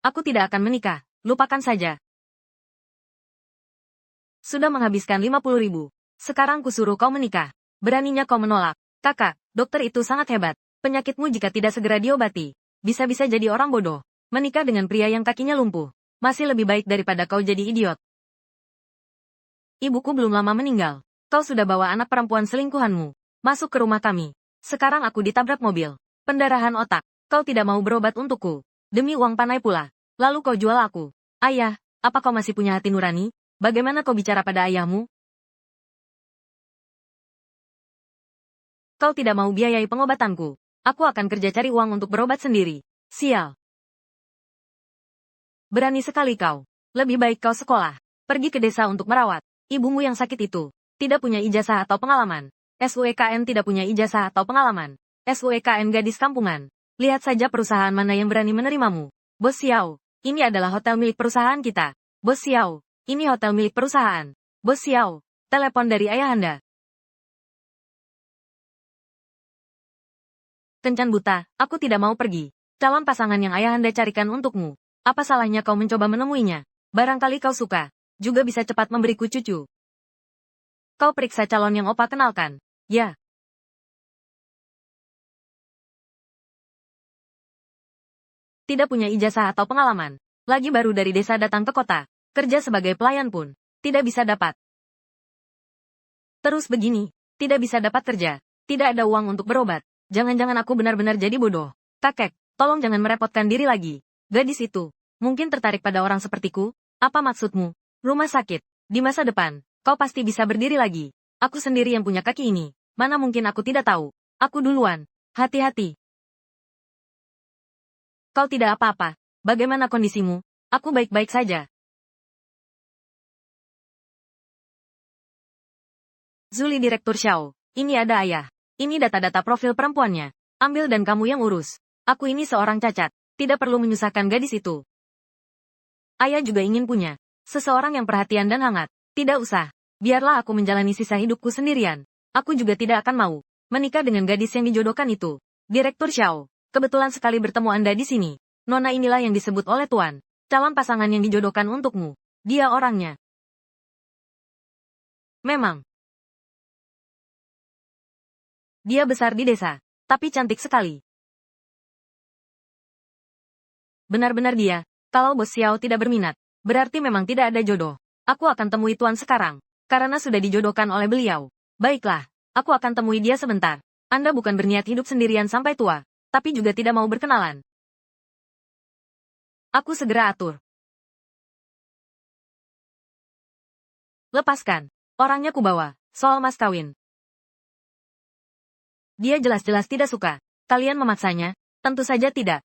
Aku tidak akan menikah, lupakan saja. Sudah menghabiskan 50.000. Sekarang kusuruh kau menikah. Beraninya kau menolak. Kakak, dokter itu sangat hebat. Penyakitmu jika tidak segera diobati, bisa-bisa jadi orang bodoh. Menikah dengan pria yang kakinya lumpuh. Masih lebih baik daripada kau jadi idiot. Ibuku belum lama meninggal. Kau sudah bawa anak perempuan selingkuhanmu masuk ke rumah kami. Sekarang aku ditabrak mobil. Pendarahan otak. Kau tidak mau berobat untukku. Demi uang panai pula. Lalu kau jual aku. Ayah, apa kau masih punya hati nurani? Bagaimana kau bicara pada ayahmu? Kau tidak mau biayai pengobatanku. Aku akan kerja cari uang untuk berobat sendiri. Sial. Berani sekali kau. Lebih baik kau sekolah. Pergi ke desa untuk merawat ibumu yang sakit itu. Tidak punya ijazah atau pengalaman. SUEKN tidak punya ijazah atau pengalaman. SUEKN gadis kampungan. Lihat saja perusahaan mana yang berani menerimamu. Bos Xiao, ini adalah hotel milik perusahaan kita. Bos Xiao, ini hotel milik perusahaan. Bos Xiao, telepon dari ayahanda. Kencan buta, aku tidak mau pergi. Calon pasangan yang ayahanda carikan untukmu. Apa salahnya kau mencoba menemuinya? Barangkali kau suka. Juga bisa cepat memberiku cucu. Kau periksa calon yang opa kenalkan. Ya. Tidak punya ijazah atau pengalaman. Lagi baru dari desa datang ke kota. Kerja sebagai pelayan pun tidak bisa dapat. Terus begini, tidak bisa dapat kerja. Tidak ada uang untuk berobat. Jangan-jangan aku benar-benar jadi bodoh. Kakek, tolong jangan merepotkan diri lagi. Gadis itu mungkin tertarik pada orang sepertiku. Apa maksudmu? Rumah sakit. Di masa depan, kau pasti bisa berdiri lagi. Aku sendiri yang punya kaki ini. Mana mungkin aku tidak tahu. Aku duluan. Hati-hati. Kau tidak apa-apa. Bagaimana kondisimu? Aku baik-baik saja. Zuli Direktur Xiao. Ini ada ayah. Ini data-data profil perempuannya. Ambil dan kamu yang urus. Aku ini seorang cacat. Tidak perlu menyusahkan gadis itu. Ayah juga ingin punya seseorang yang perhatian dan hangat. Tidak usah. Biarlah aku menjalani sisa hidupku sendirian. Aku juga tidak akan mau menikah dengan gadis yang dijodohkan itu. Direktur Xiao, kebetulan sekali bertemu Anda di sini. Nona inilah yang disebut oleh Tuan. Calon pasangan yang dijodohkan untukmu. Dia orangnya. Memang. Dia besar di desa. Tapi cantik sekali. Benar-benar dia. Kalau Bos Xiao tidak berminat, berarti memang tidak ada jodoh. Aku akan temui Tuan sekarang. Karena sudah dijodohkan oleh beliau. Baiklah, aku akan temui dia sebentar. Anda bukan berniat hidup sendirian sampai tua, tapi juga tidak mau berkenalan. Aku segera atur. Lepaskan. Orangnya kubawa. Soal mas kawin. Dia jelas-jelas tidak suka. Kalian memaksanya? Tentu saja tidak.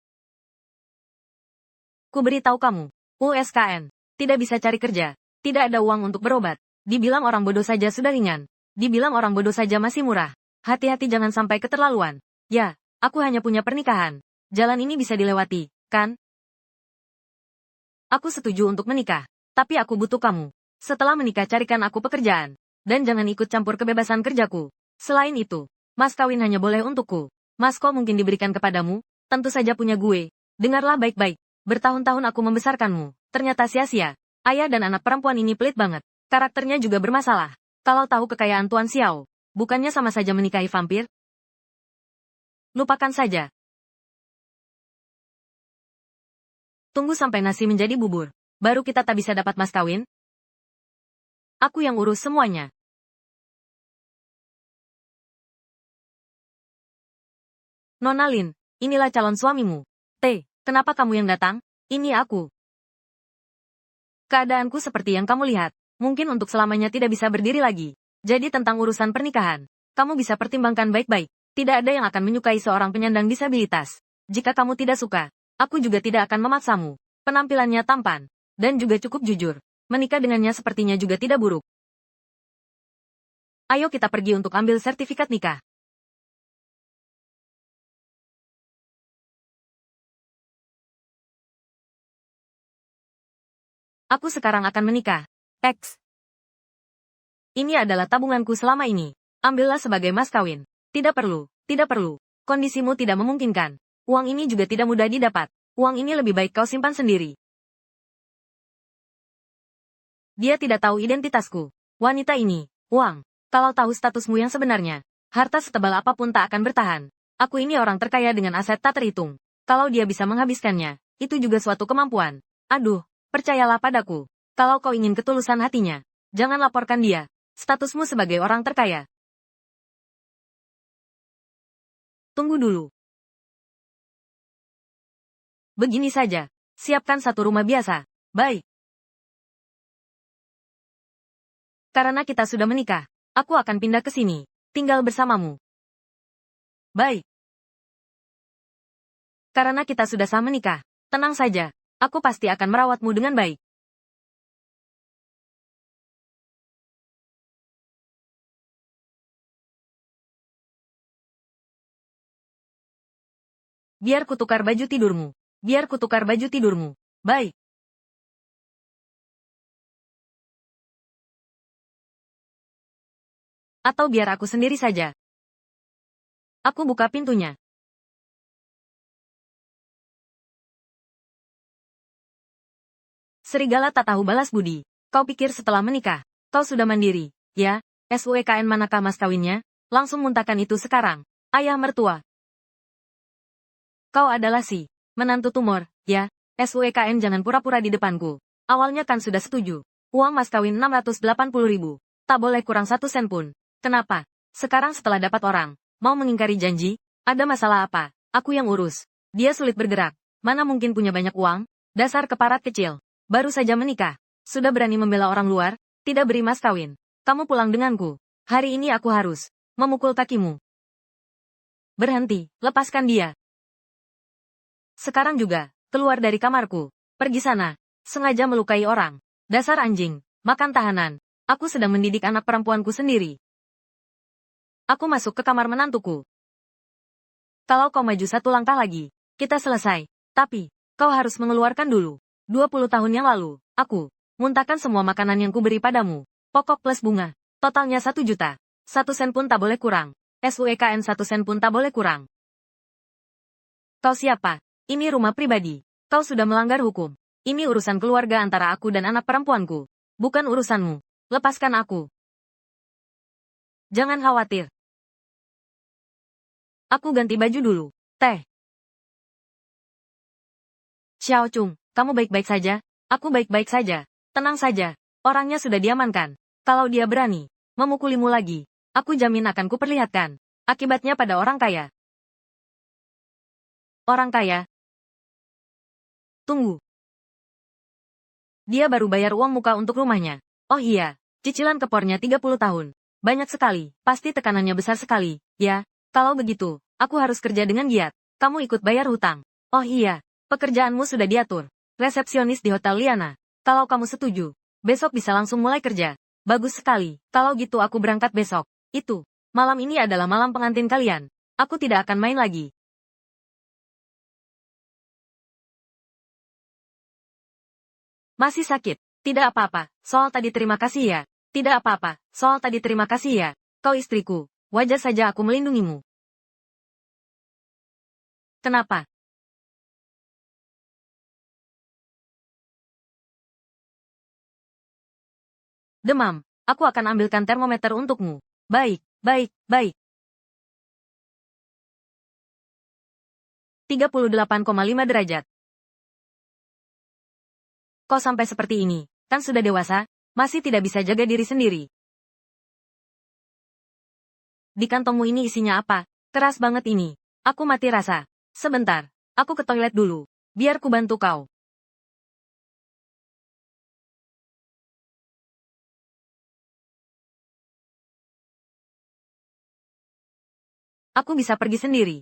Ku beritahu kamu. USKN. Tidak bisa cari kerja. Tidak ada uang untuk berobat. Dibilang orang bodoh saja sudah ringan. Dibilang orang bodoh saja masih murah. Hati-hati jangan sampai keterlaluan. Ya, aku hanya punya pernikahan. Jalan ini bisa dilewati, kan? Aku setuju untuk menikah. Tapi aku butuh kamu. Setelah menikah carikan aku pekerjaan. Dan jangan ikut campur kebebasan kerjaku. Selain itu, mas kawin hanya boleh untukku. Mas kok mungkin diberikan kepadamu? Tentu saja punya gue. Dengarlah baik-baik. Bertahun-tahun aku membesarkanmu. Ternyata sia-sia. Ayah dan anak perempuan ini pelit banget. Karakternya juga bermasalah. Kalau tahu kekayaan Tuan Xiao, bukannya sama saja menikahi vampir? Lupakan saja. Tunggu sampai nasi menjadi bubur. Baru kita tak bisa dapat mas kawin? Aku yang urus semuanya. Nona Lin, inilah calon suamimu. Kenapa kamu yang datang? Ini aku. Keadaanku seperti yang kamu lihat. Mungkin untuk selamanya tidak bisa berdiri lagi. Jadi tentang urusan pernikahan, kamu bisa pertimbangkan baik-baik. Tidak ada yang akan menyukai seorang penyandang disabilitas. Jika kamu tidak suka, aku juga tidak akan memaksamu. Penampilannya tampan, dan juga cukup jujur. Menikah dengannya sepertinya juga tidak buruk. Ayo kita pergi untuk ambil sertifikat nikah. Aku sekarang akan menikah. X. Ini adalah tabunganku selama ini. Ambillah sebagai mas kawin. Tidak perlu, tidak perlu. Kondisimu tidak memungkinkan. Uang ini juga tidak mudah didapat. Uang ini lebih baik kau simpan sendiri. Dia tidak tahu identitasku. Wanita ini, uang. Kalau tahu statusmu yang sebenarnya, harta setebal apapun tak akan bertahan. Aku ini orang terkaya dengan aset tak terhitung. Kalau dia bisa menghabiskannya, itu juga suatu kemampuan. Aduh, percayalah padaku. Kalau kau ingin ketulusan hatinya, jangan laporkan dia. Statusmu sebagai orang terkaya. Tunggu dulu. Begini saja. Siapkan satu rumah biasa. Baik. Karena kita sudah menikah, aku akan pindah ke sini. Tinggal bersamamu. Baik. Karena kita sudah sah menikah, tenang saja. Aku pasti akan merawatmu dengan baik. Biar kutukar baju tidurmu. Biar kutukar baju tidurmu. Baik. Atau biar aku sendiri saja. Aku buka pintunya. Serigala tak tahu balas budi. Kau pikir setelah menikah, kau sudah mandiri, ya? SUEKN manakah mas kawinnya? Langsung muntahkan itu sekarang. Ayah mertua. Kau adalah si menantu tumor, ya? SUEKN jangan pura-pura di depanku. Awalnya kan sudah setuju. Uang mas kawin 680.000. Tak boleh kurang 1 sen pun. Kenapa? Sekarang setelah dapat orang, mau mengingkari janji? Ada masalah apa? Aku yang urus. Dia sulit bergerak. Mana mungkin punya banyak uang? Dasar keparat kecil. Baru saja menikah. Sudah berani membela orang luar? Tidak beri mas kawin. Kamu pulang denganku. Hari ini aku harus memukul kakimu. Berhenti, lepaskan dia. Sekarang juga, keluar dari kamarku. Pergi sana. Sengaja melukai orang. Dasar anjing, makan tahanan. Aku sedang mendidik anak perempuanku sendiri. Aku masuk ke kamar menantuku. Kalau kau maju satu langkah lagi, kita selesai. Tapi, kau harus mengeluarkan dulu. 20 tahun yang lalu, aku muntahkan semua makanan yang kuberi padamu. Pokok plus bunga. Totalnya 1 juta. 1 sen pun tak boleh kurang. SUEKN 1 sen pun tak boleh kurang. Kau siapa? Ini rumah pribadi. Kau sudah melanggar hukum. Ini urusan keluarga antara aku dan anak perempuanku. Bukan urusanmu. Lepaskan aku. Jangan khawatir. Aku ganti baju dulu. Teh. Xiao Chung, kamu baik-baik saja? Aku baik-baik saja. Tenang saja. Orangnya sudah diamankan. Kalau dia berani memukulimu lagi, aku jamin akan kuperlihatkan akibatnya pada orang kaya. Orang kaya? Tunggu. Dia baru bayar uang muka untuk rumahnya. Oh iya, cicilan kepornya 30 tahun. Banyak sekali, pasti tekanannya besar sekali. Ya, kalau begitu, aku harus kerja dengan giat. Kamu ikut bayar hutang. Oh iya, pekerjaanmu sudah diatur. Resepsionis di Hotel Liana. Kalau kamu setuju, besok bisa langsung mulai kerja. Bagus sekali, kalau gitu aku berangkat besok. Itu, malam ini adalah malam pengantin kalian. Aku tidak akan main lagi. Masih sakit? Tidak apa-apa, soal tadi terima kasih ya. Tidak apa-apa, soal tadi terima kasih ya. Kau istriku, wajar saja aku melindungimu. Kenapa? Demam, aku akan ambilkan termometer untukmu. Baik, baik, baik. 38,5 derajat. Kok sampai seperti ini? Kan sudah dewasa, masih tidak bisa jaga diri sendiri. Di kantongmu ini isinya apa? Keras banget ini. Aku mati rasa. Sebentar, aku ke toilet dulu. Biar ku bantu kau. Aku bisa pergi sendiri.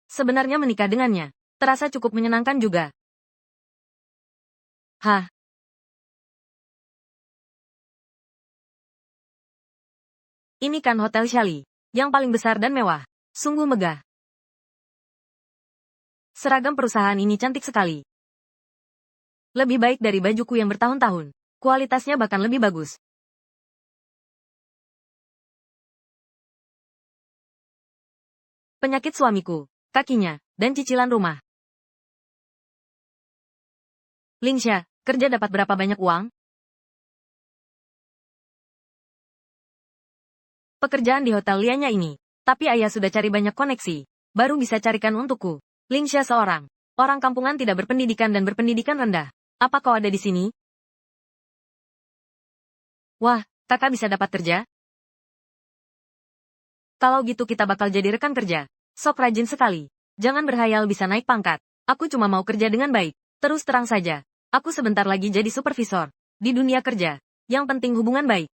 Sebenarnya menikah dengannya, terasa cukup menyenangkan juga. Hah? Ini kan Hotel Shali, yang paling besar dan mewah. Sungguh megah. Seragam perusahaan ini cantik sekali. Lebih baik dari bajuku yang bertahun-tahun. Kualitasnya bahkan lebih bagus. penyakit suamiku, kakinya, dan cicilan rumah. Lingsha, kerja dapat berapa banyak uang? Pekerjaan di hotel Lianya ini. Tapi ayah sudah cari banyak koneksi. Baru bisa carikan untukku. Lingsha seorang orang kampungan tidak berpendidikan dan berpendidikan rendah. Apa kau ada di sini? Wah, kakak bisa dapat kerja? Kalau gitu kita bakal jadi rekan kerja. Sok rajin sekali. Jangan berhayal bisa naik pangkat. Aku cuma mau kerja dengan baik. Terus terang saja. Aku sebentar lagi jadi supervisor. Di dunia kerja. Yang penting hubungan baik.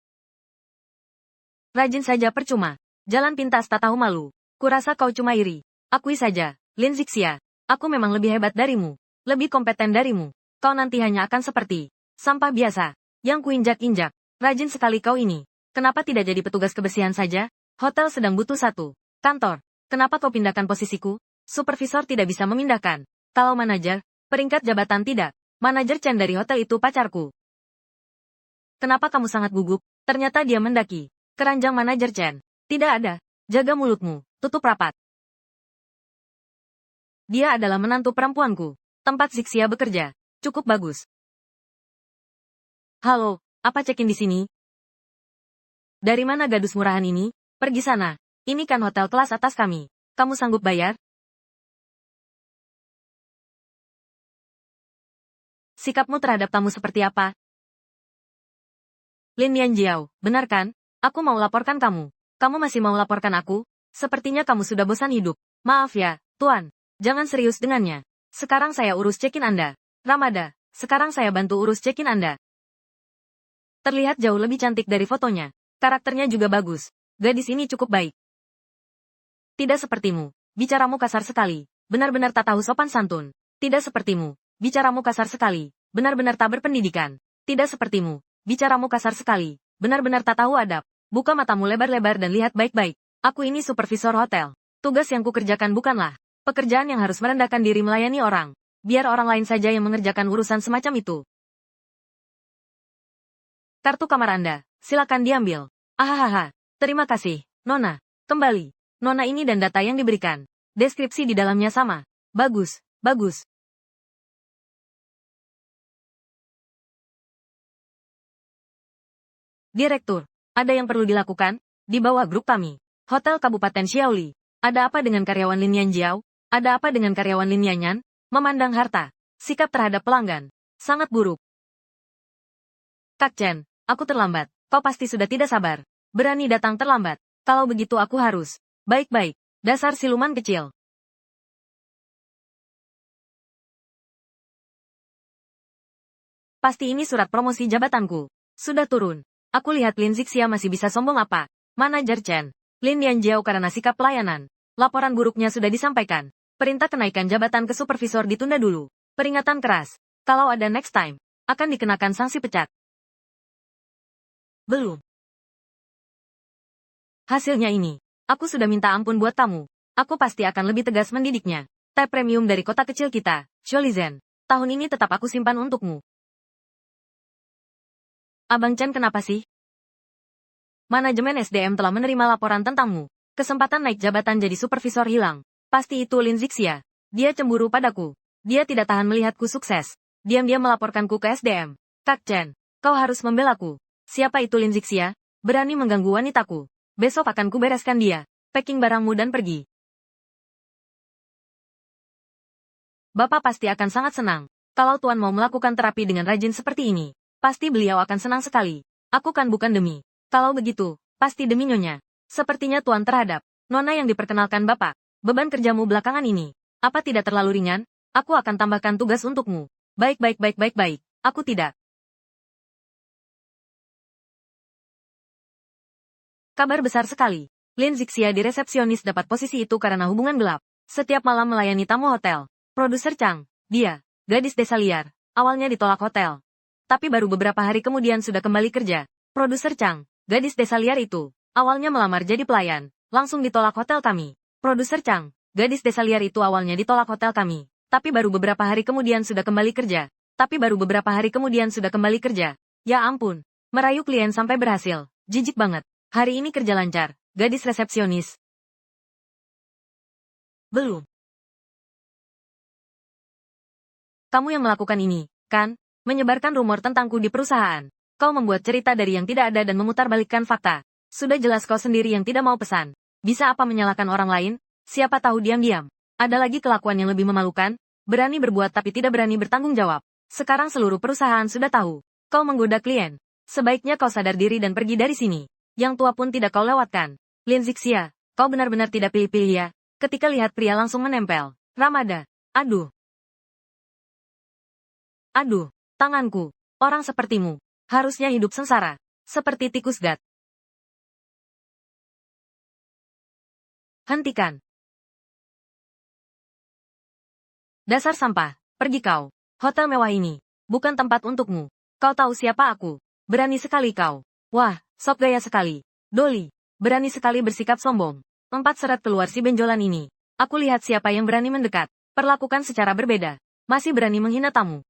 Rajin saja percuma. Jalan pintas tak tahu malu. Kurasa kau cuma iri. Akui saja, Lin Zixia. Aku memang lebih hebat darimu. Lebih kompeten darimu. Kau nanti hanya akan seperti sampah biasa. Yang kuinjak-injak. Rajin sekali kau ini. Kenapa tidak jadi petugas kebersihan saja? Hotel sedang butuh satu kantor. Kenapa kau pindahkan posisiku? Supervisor tidak bisa memindahkan. Kalau manajer, peringkat jabatan tidak. Manajer Chen dari hotel itu pacarku. Kenapa kamu sangat gugup? Ternyata dia mendaki keranjang manajer Chen. Tidak ada. Jaga mulutmu. Tutup rapat. Dia adalah menantu perempuanku. Tempat Zixia bekerja. Cukup bagus. Halo, apa check-in di sini? Dari mana gadis murahan ini? Pergi sana. Ini kan hotel kelas atas kami. Kamu sanggup bayar? Sikapmu terhadap tamu seperti apa? Lin Yanjiao, benar kan? Aku mau laporkan kamu. Kamu masih mau laporkan aku? Sepertinya kamu sudah bosan hidup. Maaf ya, Tuan. Jangan serius dengannya. Sekarang saya urus check-in Anda. Ramada, sekarang saya bantu urus check-in Anda. Terlihat jauh lebih cantik dari fotonya. Karakternya juga bagus. Gadis ini cukup baik. Tidak sepertimu. Bicaramu kasar sekali. Benar-benar tak tahu sopan santun. Tidak sepertimu. Bicaramu kasar sekali. Benar-benar tak berpendidikan. Tidak sepertimu. Bicaramu kasar sekali. Benar-benar tak tahu adab. Buka matamu lebar-lebar dan lihat baik-baik. Aku ini supervisor hotel. Tugas yang kukerjakan bukanlah pekerjaan yang harus merendahkan diri melayani orang. Biar orang lain saja yang mengerjakan urusan semacam itu. Kartu kamar Anda. Silakan diambil. Ahahaha. Terima kasih, Nona. Kembali. Nona ini dan data yang diberikan. Deskripsi di dalamnya sama. Bagus, bagus. Direktur. Ada yang perlu dilakukan? Di bawah grup kami. Hotel Kabupaten Xiaoli. Ada apa dengan karyawan Lin Yanjiao? Ada apa dengan karyawan Lin Yanyan? Memandang harta. Sikap terhadap pelanggan. Sangat buruk. Kak Chen, aku terlambat. Kau pasti sudah tidak sabar. Berani datang terlambat. Kalau begitu aku harus. Baik-baik. Dasar siluman kecil. Pasti ini surat promosi jabatanku. Sudah turun. Aku lihat Lin Zixia masih bisa sombong apa. Manajer Chen. Lin Yanjiao karena sikap pelayanan. Laporan buruknya sudah disampaikan. Perintah kenaikan jabatan ke supervisor ditunda dulu. Peringatan keras. Kalau ada next time, akan dikenakan sanksi pecat. Belum. Hasilnya ini. Aku sudah minta ampun buat kamu. Aku pasti akan lebih tegas mendidiknya. Teh premium dari kota kecil kita, Sholizen. Tahun ini tetap aku simpan untukmu. Abang Chen kenapa sih? Manajemen SDM telah menerima laporan tentangmu. Kesempatan naik jabatan jadi supervisor hilang. Pasti itu Lin Zixia. Dia cemburu padaku. Dia tidak tahan melihatku sukses. Diam-diam melaporkanku ke SDM. Kak Chen, kau harus membelaku. Siapa itu Lin Zixia? Berani mengganggu wanitaku. Besok akan kubereskan dia. Packing barangmu dan pergi. Bapak pasti akan sangat senang. Kalau Tuan mau melakukan terapi dengan rajin seperti ini. Pasti beliau akan senang sekali. Aku kan bukan demi. Kalau begitu, pasti demi Nyonya. Sepertinya Tuan terhadap Nona yang diperkenalkan Bapak. Beban kerjamu belakangan ini. Apa tidak terlalu ringan? Aku akan tambahkan tugas untukmu. Baik. Aku tidak. Kabar besar sekali. Lin Zixia di resepsionis dapat posisi itu karena hubungan gelap. Setiap malam melayani tamu hotel. Produser Chang. Dia. Gadis desa liar. Awalnya ditolak hotel. Tapi baru beberapa hari kemudian sudah kembali kerja. Produser Chang, gadis desa liar itu, awalnya melamar jadi pelayan, langsung ditolak hotel kami. Produser Chang, gadis desa liar itu awalnya ditolak hotel kami, tapi baru beberapa hari kemudian sudah kembali kerja. Ya ampun, merayu klien sampai berhasil, jijik banget. Hari ini kerja lancar, gadis resepsionis. Belum. Kamu yang melakukan ini, kan? Menyebarkan rumor tentangku di perusahaan. Kau membuat cerita dari yang tidak ada dan memutarbalikkan fakta. Sudah jelas kau sendiri yang tidak mau pesan. Bisa apa menyalahkan orang lain? Siapa tahu diam-diam. Ada lagi kelakuan yang lebih memalukan, berani berbuat tapi tidak berani bertanggung jawab. Sekarang seluruh perusahaan sudah tahu. Kau menggoda klien. Sebaiknya kau sadar diri dan pergi dari sini. Yang tua pun tidak kau lewatkan. Lin Zixia, kau benar-benar tidak pilih-pilih ya. Ketika lihat pria langsung menempel. Ramada. Aduh. Aduh, tanganku. Orang sepertimu. Harusnya hidup sengsara. Seperti tikus gat. Hentikan. Dasar sampah. Pergi kau. Hotel mewah ini. Bukan tempat untukmu. Kau tahu siapa aku. Berani sekali kau. Wah, sok gaya sekali. Dolly. Berani sekali bersikap sombong. 4 seret keluar si benjolan ini. Aku lihat siapa yang berani mendekat. Perlakukan secara berbeda. Masih berani menghina tamu.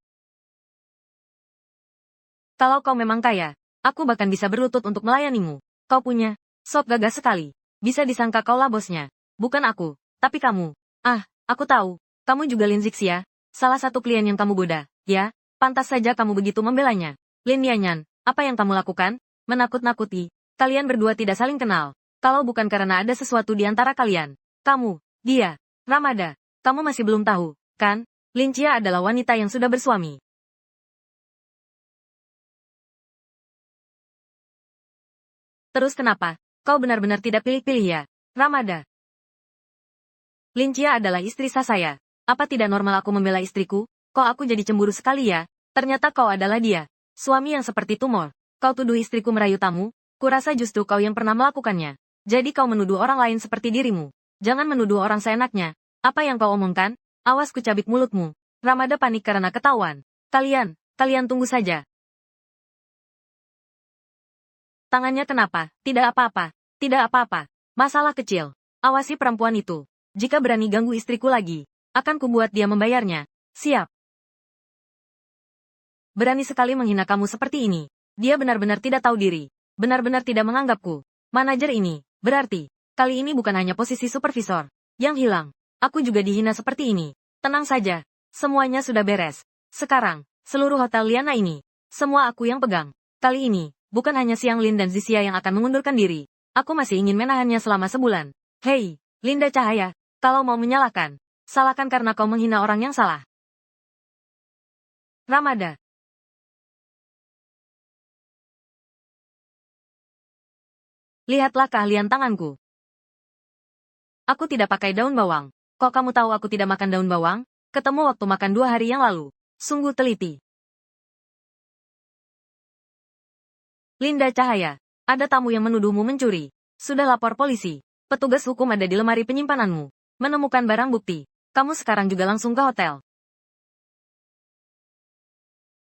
Kalau kau memang kaya, aku bahkan bisa berlutut untuk melayanimu. Kau punya, sok gagah sekali. Bisa disangka kaulah bosnya. Bukan aku, tapi kamu. Ah, aku tahu. Kamu juga Lin Zixia. Salah satu klien yang kamu goda, ya? Pantas saja kamu begitu membelanya. Lin Yanyan, apa yang kamu lakukan? Menakut-nakuti. Kalian berdua tidak saling kenal. Kalau bukan karena ada sesuatu di antara kalian. Kamu, dia, Ramada. Kamu masih belum tahu, kan? Lin Chia adalah wanita yang sudah bersuami. Terus kenapa? Kau benar-benar tidak pilih-pilih ya, Ramada? Lin Chia adalah istri sah saya. Apa tidak normal aku membela istriku? Kok aku jadi cemburu sekali ya? Ternyata kau adalah dia. Suami yang seperti tumor. Kau tuduh istriku merayu tamu? Kurasa justru kau yang pernah melakukannya. Jadi kau menuduh orang lain seperti dirimu. Jangan menuduh orang seenaknya. Apa yang kau omongkan? Awas ku cabik mulutmu. Ramada panik karena ketahuan. Kalian tunggu saja. Tangannya kenapa? Tidak apa-apa. Tidak apa-apa. Masalah kecil. Awasi perempuan itu. Jika berani ganggu istriku lagi, akan kubuat dia membayarnya. Siap. Berani sekali menghina kamu seperti ini. Dia benar-benar tidak tahu diri. Benar-benar tidak menganggapku. Manajer ini, berarti, kali ini bukan hanya posisi supervisor yang hilang. Aku juga dihina seperti ini. Tenang saja. Semuanya sudah beres. Sekarang, seluruh hotel Liana ini, semua aku yang pegang. Kali ini, bukan hanya Xiang Lin dan Zixia yang akan mengundurkan diri. Aku masih ingin menahannya selama sebulan. Hei, Linda Cahaya, kalau mau menyalahkan, salahkan karena kau menghina orang yang salah. Ramada. Lihatlah keahlian tanganku. Aku tidak pakai daun bawang. Kok kamu tahu aku tidak makan daun bawang? Ketemu waktu makan 2 hari yang lalu. Sungguh teliti. Linda Cahaya, ada tamu yang menuduhmu mencuri. Sudah lapor polisi. Petugas hukum ada di lemari penyimpananmu. Menemukan barang bukti. Kamu sekarang juga langsung ke hotel.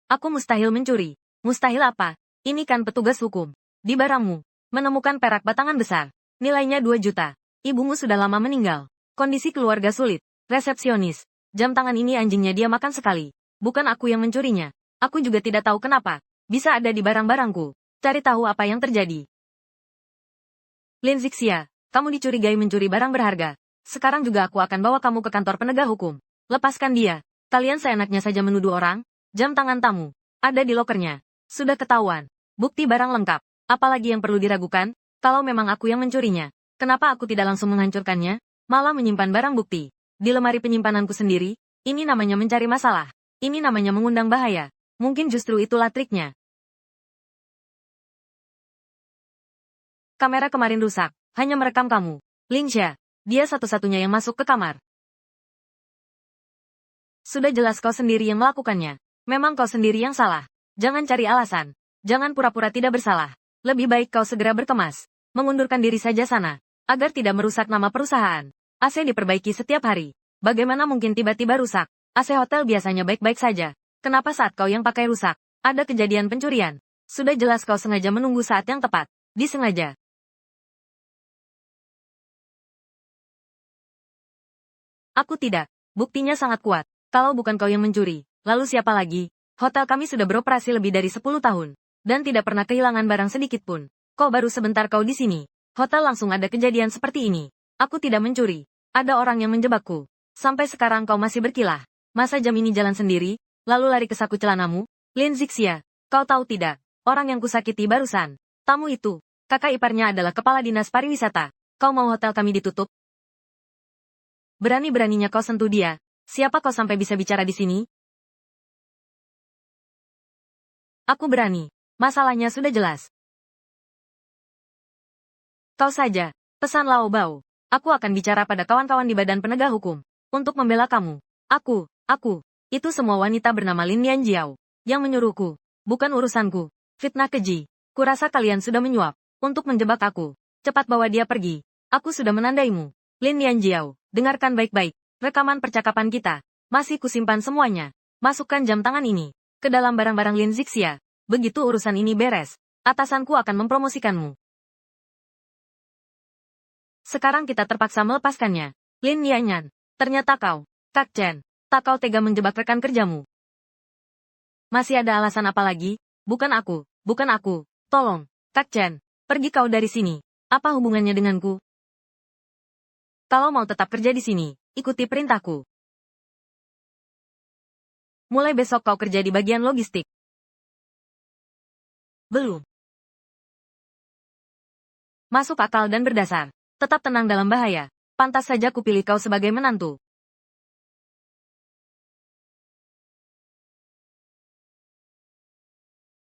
Aku mustahil mencuri. Mustahil apa? Ini kan petugas hukum. Di barangmu, menemukan perak batangan besar. Nilainya 2 juta. Ibumu sudah lama meninggal. Kondisi keluarga sulit. Resepsionis. Jam tangan ini anjingnya dia makan sekali. Bukan aku yang mencurinya. Aku juga tidak tahu kenapa. Bisa ada di barang-barangku. Cari tahu apa yang terjadi. Lin Zixia, kamu dicurigai mencuri barang berharga. Sekarang juga aku akan bawa kamu ke kantor penegak hukum. Lepaskan dia. Kalian seenaknya saja menuduh orang. Jam tangan tamu. Ada di lokernya. Sudah ketahuan. Bukti barang lengkap. Apalagi yang perlu diragukan? Kalau memang aku yang mencurinya. Kenapa aku tidak langsung menghancurkannya? Malah menyimpan barang bukti. Di lemari penyimpananku sendiri. Ini namanya mencari masalah. Ini namanya mengundang bahaya. Mungkin justru itulah triknya. Kamera kemarin rusak. Hanya merekam kamu. Lin Xia. Dia satu-satunya yang masuk ke kamar. Sudah jelas kau sendiri yang melakukannya. Memang kau sendiri yang salah. Jangan cari alasan. Jangan pura-pura tidak bersalah. Lebih baik kau segera berkemas. Mengundurkan diri saja sana. Agar tidak merusak nama perusahaan. AC diperbaiki setiap hari. Bagaimana mungkin tiba-tiba rusak? AC hotel biasanya baik-baik saja. Kenapa saat kau yang pakai rusak? Ada kejadian pencurian. Sudah jelas kau sengaja menunggu saat yang tepat. Disengaja. Aku tidak. Buktinya sangat kuat. Kalau bukan kau yang mencuri, lalu siapa lagi? Hotel kami sudah beroperasi lebih dari 10 tahun. Dan tidak pernah kehilangan barang sedikit pun. Kok baru sebentar kau di sini? Hotel langsung ada kejadian seperti ini. Aku tidak mencuri. Ada orang yang menjebakku. Sampai sekarang kau masih berkilah. Masa jam ini jalan sendiri, lalu lari ke saku celanamu? Lin Zixia, kau tahu tidak, orang yang kusakiti barusan. Tamu itu, kakak iparnya adalah kepala dinas pariwisata. Kau mau hotel kami ditutup? Berani-beraninya kau sentuh dia. Siapa kau sampai bisa bicara di sini? Aku berani. Masalahnya sudah jelas. Kau saja, pesan Lao Bao. Aku akan bicara pada kawan-kawan di Badan Penegak Hukum. Untuk membela kamu. Aku. Itu semua wanita bernama Lin Lianjiao. Yang menyuruhku. Bukan urusanku. Fitnah keji. Kurasa kalian sudah menyuap. Untuk menjebak aku. Cepat bawa dia pergi. Aku sudah menandaimu. Lin Lianjiao, dengarkan baik-baik. Rekaman percakapan kita. Masih kusimpan semuanya. Masukkan jam tangan ini ke dalam barang-barang Lin Zixia. Begitu urusan ini beres, atasanku akan mempromosikanmu. Sekarang kita terpaksa melepaskannya. Lin Yanyan, ternyata kau, Kak Chen, tak kau tega menjebak rekan kerjamu. Masih ada alasan apa lagi? Bukan aku. Tolong, Kak Chen, pergi kau dari sini. Apa hubungannya denganku? Kalau mau tetap kerja di sini, ikuti perintahku. Mulai besok kau kerja di bagian logistik. Belum. Masuk akal dan berdasar. Tetap tenang dalam bahaya. Pantas saja kupilih kau sebagai menantu.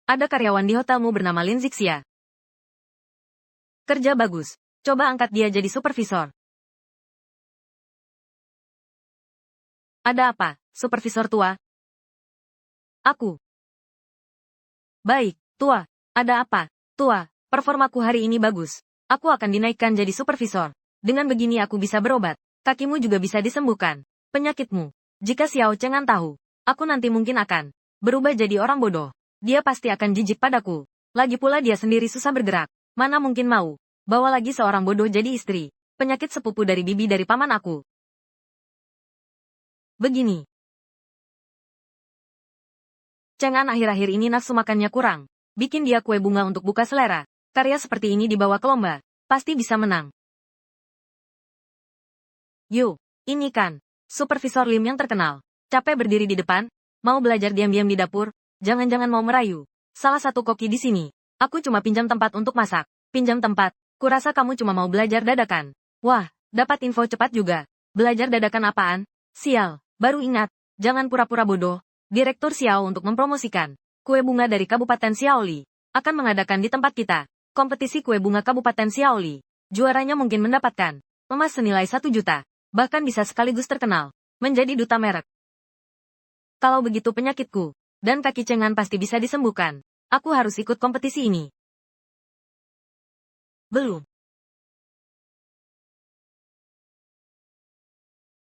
Ada karyawan di hotelmu bernama Lin Zixia. Kerja bagus. Coba angkat dia jadi supervisor. Ada apa, supervisor tua? Aku. Baik, tua. Ada apa, tua? Performaku hari ini bagus. Aku akan dinaikkan jadi supervisor. Dengan begini aku bisa berobat. Kakimu juga bisa disembuhkan. Penyakitmu. Jika Xiao Chengan tahu, aku nanti mungkin akan berubah jadi orang bodoh. Dia pasti akan jijik padaku. Lagi pula dia sendiri susah bergerak. Mana mungkin mau bawa lagi seorang bodoh jadi istri. Penyakit sepupu dari bibi dari paman aku. Begini. Chengan akhir-akhir ini nafsu makannya kurang. Bikin dia kue bunga untuk buka selera. Karya seperti ini dibawa ke lomba. Pasti bisa menang. Yo, ini kan Supervisor Lim yang terkenal. Capek berdiri di depan? Mau belajar diam-diam di dapur? Jangan-jangan mau merayu. Salah satu koki di sini. Aku cuma pinjam tempat untuk masak. Pinjam tempat? Kurasa kamu cuma mau belajar dadakan. Wah, dapat info cepat juga. Belajar dadakan apaan? Sial, baru ingat. Jangan pura-pura bodoh. Direktur Xiao untuk mempromosikan kue bunga dari Kabupaten Xiaoli akan mengadakan di tempat kita. Kompetisi kue bunga Kabupaten Xiaoli. Juaranya mungkin mendapatkan emas senilai 1 juta. Bahkan bisa sekaligus terkenal. Menjadi duta merek. Kalau begitu penyakitku dan kaki Chengan pasti bisa disembuhkan. Aku harus ikut kompetisi ini. Belum.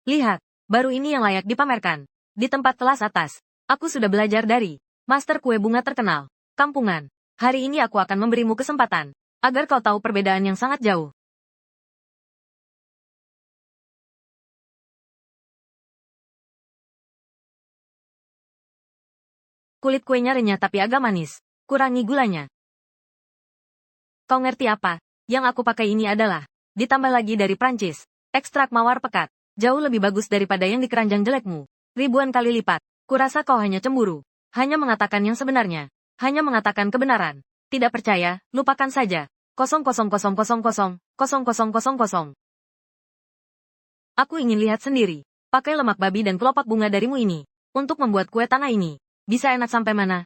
Lihat, baru ini yang layak dipamerkan. Di tempat kelas atas, aku sudah belajar dari master kue bunga terkenal. Kampungan. Hari ini aku akan memberimu kesempatan, agar kau tahu perbedaan yang sangat jauh. Kulit kuenya renyah tapi agak manis. Kurangi gulanya. Kau ngerti apa? Yang aku pakai ini adalah, ditambah lagi dari Prancis, ekstrak mawar pekat. Jauh lebih bagus daripada yang di keranjang jelekmu. Ribuan kali lipat. Kurasa kau hanya cemburu. Hanya mengatakan yang sebenarnya. Hanya mengatakan kebenaran. Tidak percaya, lupakan saja. 0,000,000,000. Aku ingin lihat sendiri. Pakai lemak babi dan kelopak bunga darimu ini. Untuk membuat kue tanah ini. Bisa enak sampai mana?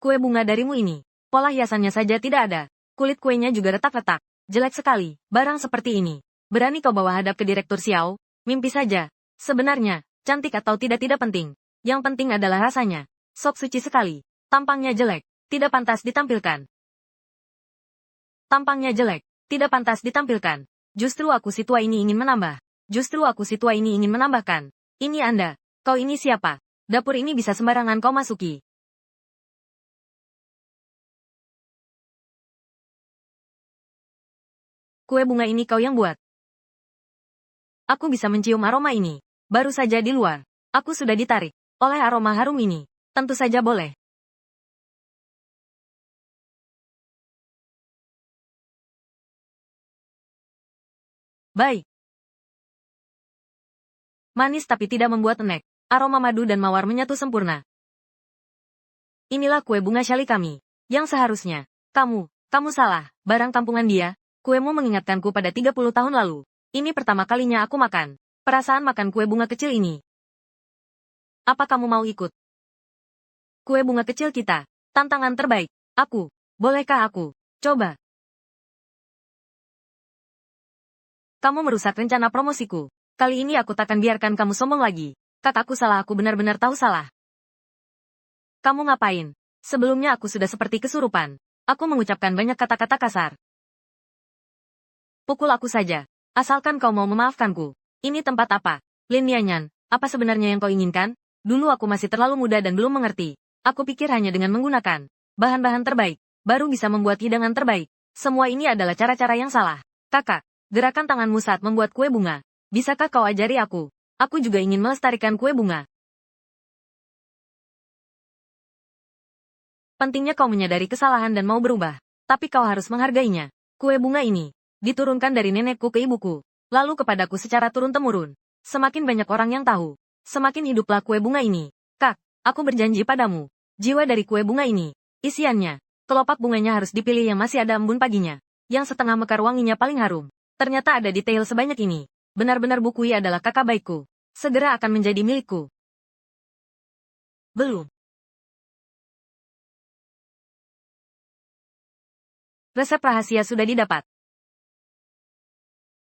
Kue bunga darimu ini. Pola hiasannya saja tidak ada. Kulit kuenya juga retak-retak. Jelek sekali. Barang seperti ini. Berani kau bawa hadap ke Direktur Xiao? Mimpi saja. Sebenarnya, cantik atau tidak penting. Yang penting adalah rasanya. Sok suci sekali. Tampangnya jelek. Tidak pantas ditampilkan. Tampangnya jelek. Tidak pantas ditampilkan. Justru aku si tua ini ingin menambah. Justru aku si tua ini ingin menambahkan. Ini Anda. Kau ini siapa? Dapur ini bisa sembarangan kau masuki. Kue bunga ini kau yang buat. Aku bisa mencium aroma ini. Baru saja di luar. Aku sudah ditarik oleh aroma harum ini. Tentu saja boleh. Baik. Manis tapi tidak membuat enek. Aroma madu dan mawar menyatu sempurna. Inilah kue bunga syali kami. Yang seharusnya. Kamu salah. Barang kampungan dia. Kuemu mengingatkanku pada 30 tahun lalu. Ini pertama kalinya aku makan. Perasaan makan kue bunga kecil ini. Apa kamu mau ikut? Kue bunga kecil kita. Tantangan terbaik. Bolehkah aku? Coba. Kamu merusak rencana promosiku. Kali ini aku takkan biarkan kamu sombong lagi. Kakakku salah, aku benar-benar tahu salah. Kamu ngapain? Sebelumnya aku sudah seperti kesurupan. Aku mengucapkan banyak kata-kata kasar. Pukul aku saja. Asalkan kau mau memaafkanku. Ini tempat apa? Lin Yanyan, apa sebenarnya yang kau inginkan? Dulu aku masih terlalu muda dan belum mengerti. Aku pikir hanya dengan menggunakan bahan-bahan terbaik, baru bisa membuat hidangan terbaik. Semua ini adalah cara-cara yang salah. Kakak, gerakan tanganmu saat membuat kue bunga. Bisakah kau ajari aku? Aku juga ingin melestarikan kue bunga. Pentingnya kau menyadari kesalahan dan mau berubah. Tapi kau harus menghargainya. Kue bunga ini diturunkan dari nenekku ke ibuku, lalu kepadaku secara turun-temurun. Semakin banyak orang yang tahu, semakin hiduplah kue bunga ini. Kak, aku berjanji padamu. Jiwa dari kue bunga ini, isiannya, kelopak bunganya harus dipilih yang masih ada embun paginya. Yang setengah mekar wanginya paling harum. Ternyata ada detail sebanyak ini. Benar-benar Bukui adalah kakak baikku. Segera akan menjadi milikku. Belum. Resep rahasia sudah didapat.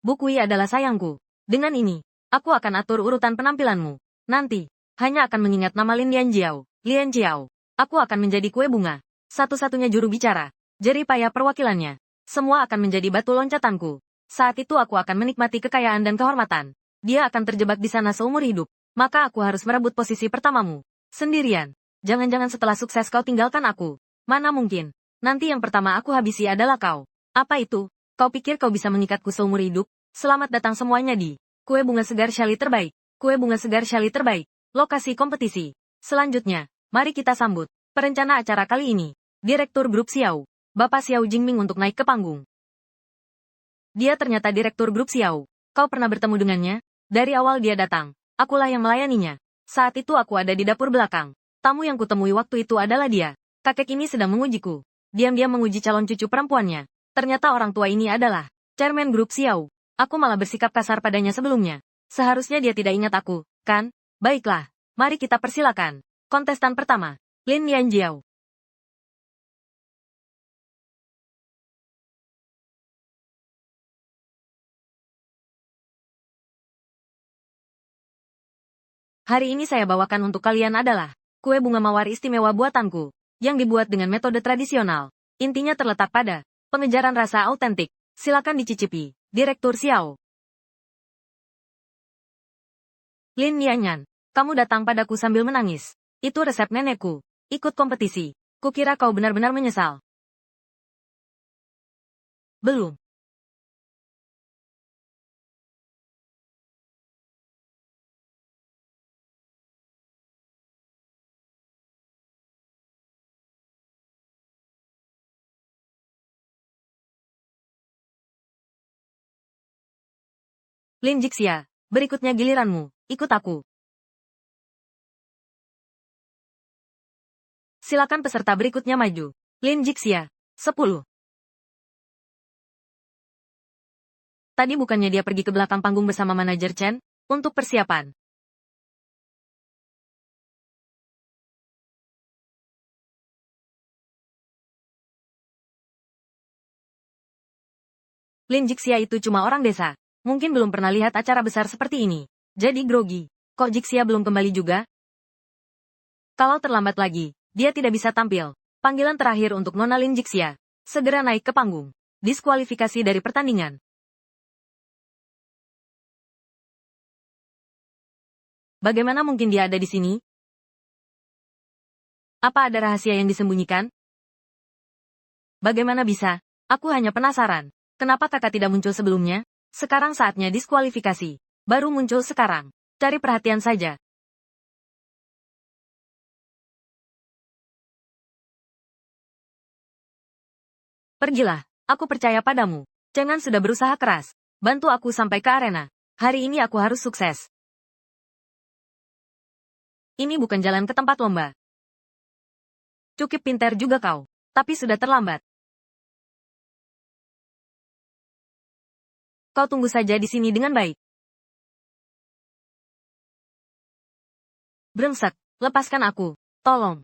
Bukui adalah sayangku. Dengan ini, aku akan atur urutan penampilanmu. Nanti, hanya akan mengingat nama Lin Lianjiao. Aku akan menjadi kue bunga. Satu-satunya juru bicara. Jerih payah perwakilannya. Semua akan menjadi batu loncatanku. Saat itu aku akan menikmati kekayaan dan kehormatan. Dia akan terjebak di sana seumur hidup. Maka aku harus merebut posisi pertamamu. Sendirian. Jangan-jangan setelah sukses kau tinggalkan aku. Mana mungkin. Nanti yang pertama aku habisi adalah kau. Apa itu? Kau pikir kau bisa mengikatku seumur hidup? Selamat datang semuanya di Kue Bunga Segar Syali Terbaik. Kue Bunga Segar Syali Terbaik. Lokasi kompetisi. Selanjutnya, mari kita sambut perencana acara kali ini. Direktur Grup Xiao. Bapak Xiao Jingming untuk naik ke panggung. Dia ternyata Direktur Grup Xiao. Kau pernah bertemu dengannya? Dari awal dia datang. Akulah yang melayaninya. Saat itu aku ada di dapur belakang. Tamu yang kutemui waktu itu adalah dia. Kakek ini sedang mengujiku. Diam-diam menguji calon cucu perempuannya. Ternyata orang tua ini adalah Chairman Grup Xiao. Aku malah bersikap kasar padanya sebelumnya. Seharusnya dia tidak ingat aku, kan? Baiklah, mari kita persilakan. Kontestan pertama, Lin Yanjiao. Hari ini saya bawakan untuk kalian adalah kue bunga mawar istimewa buatanku, yang dibuat dengan metode tradisional. Intinya terletak pada pengejaran rasa autentik. Silakan dicicipi, Direktur Xiao. Lin Yanyan, kamu datang padaku sambil menangis. Itu resep nenekku. Ikut kompetisi. Kukira kau benar-benar menyesal. Belum. Lin Jixia, berikutnya giliranmu. Ikut aku. Silakan peserta berikutnya maju. Lin Jixia, 10. Tadi bukannya dia pergi ke belakang panggung bersama manajer Chen? Untuk persiapan. Lin Jixia itu cuma orang desa. Mungkin belum pernah lihat acara besar seperti ini. Jadi grogi. Kok Jixia belum kembali juga? Kalau terlambat lagi, dia tidak bisa tampil. Panggilan terakhir untuk Nona Lin Jixia. Segera naik ke panggung. Diskualifikasi dari pertandingan. Bagaimana mungkin dia ada di sini? Apa ada rahasia yang disembunyikan? Bagaimana bisa? Aku hanya penasaran. Kenapa kakak tidak muncul sebelumnya? Sekarang saatnya diskualifikasi. Baru muncul sekarang. Cari perhatian saja. Pergilah. Aku percaya padamu. Cengan sudah berusaha keras. Bantu aku sampai ke arena. Hari ini aku harus sukses. Ini bukan jalan ke tempat lomba. Cukup pintar juga kau. Tapi sudah terlambat. Kau tunggu saja di sini dengan baik. Brengsek, lepaskan aku. Tolong.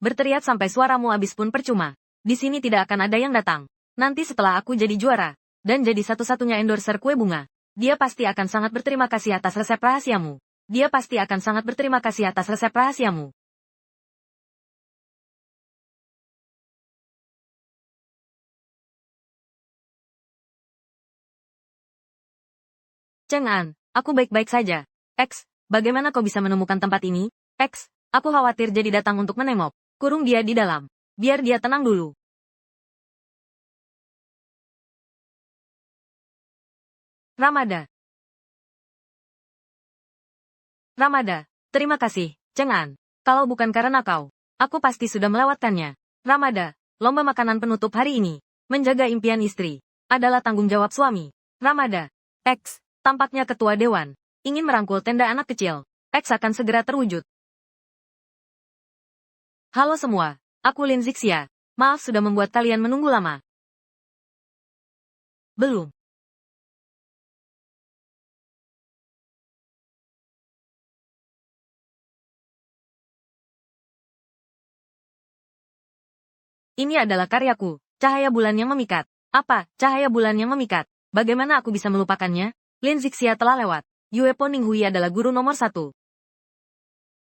Berteriak sampai suaramu habis pun percuma. Di sini tidak akan ada yang datang. Nanti setelah aku jadi juara, dan jadi satu-satunya endorser kue bunga, dia pasti akan sangat berterima kasih atas resep rahasiamu. Dia pasti akan sangat berterima kasih atas resep rahasiamu. Cheng An, aku baik-baik saja. X, bagaimana kau bisa menemukan tempat ini? X, aku khawatir jadi datang untuk menengok. Kurung dia di dalam. Biar dia tenang dulu. Ramada. Ramada, terima kasih, Cheng An. Kalau bukan karena kau, aku pasti sudah melewatkannya. Ramada, lomba makanan penutup hari ini. Menjaga impian istri adalah tanggung jawab suami. Ramada. X, tampaknya ketua dewan ingin merangkul tenda anak kecil. X akan segera terwujud. Halo semua, aku Lin Zixia. Maaf sudah membuat kalian menunggu lama. Belum. Ini adalah karyaku, cahaya bulan yang memikat. Apa, cahaya bulan yang memikat? Bagaimana aku bisa melupakannya? Lin Zixia telah lewat. Yue Po Ninghui adalah guru nomor 1.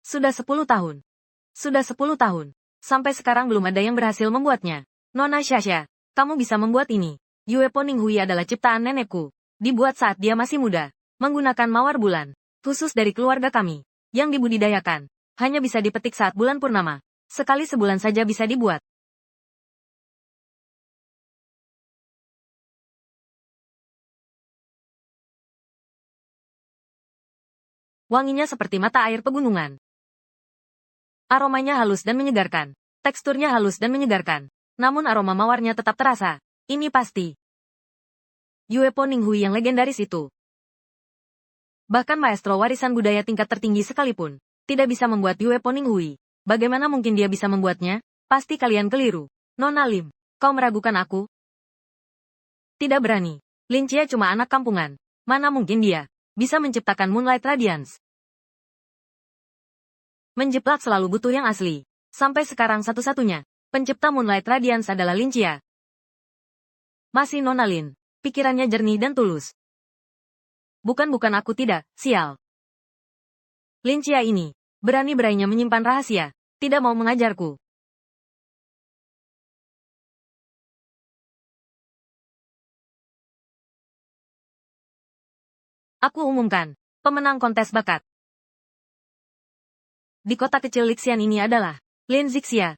Sudah 10 tahun. Sudah 10 tahun. Sampai sekarang belum ada yang berhasil membuatnya. Nona Xia, kamu bisa membuat ini. Yue Po Ninghui adalah ciptaan nenekku. Dibuat saat dia masih muda. Menggunakan mawar bulan. Khusus dari keluarga kami. Yang dibudidayakan. Hanya bisa dipetik saat bulan purnama. Sekali sebulan saja bisa dibuat. Wanginya seperti mata air pegunungan. Aromanya halus dan menyegarkan. Teksturnya halus dan menyegarkan. Namun aroma mawarnya tetap terasa. Ini pasti Yue Po Ninghui yang legendaris itu. Bahkan maestro warisan budaya tingkat tertinggi sekalipun tidak bisa membuat Yue Po Ninghui. Bagaimana mungkin dia bisa membuatnya? Pasti kalian keliru. Nona Lim, kau meragukan aku? Tidak berani. Lin Chia cuma anak kampungan. Mana mungkin dia bisa menciptakan Moonlight Radiance? Menjiplak selalu butuh yang asli. Sampai sekarang satu-satunya pencipta Moonlight Radiance adalah Lin Chia. Masih Nona Lin. Pikirannya jernih dan tulus. Bukan aku tidak, sial. Lin Chia ini berani-beraninya menyimpan rahasia. Tidak mau mengajarku. Aku umumkan pemenang kontes bakat. Di kota kecil Lixian ini adalah Lin Zixia.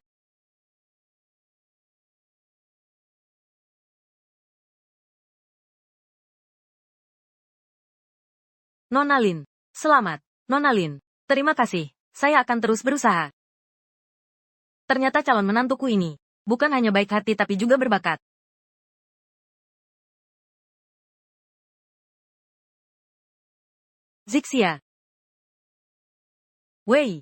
Nona Lin. Selamat, Nona Lin. Terima kasih. Saya akan terus berusaha. Ternyata calon menantuku ini bukan hanya baik hati tapi juga berbakat. Zixia. Wei.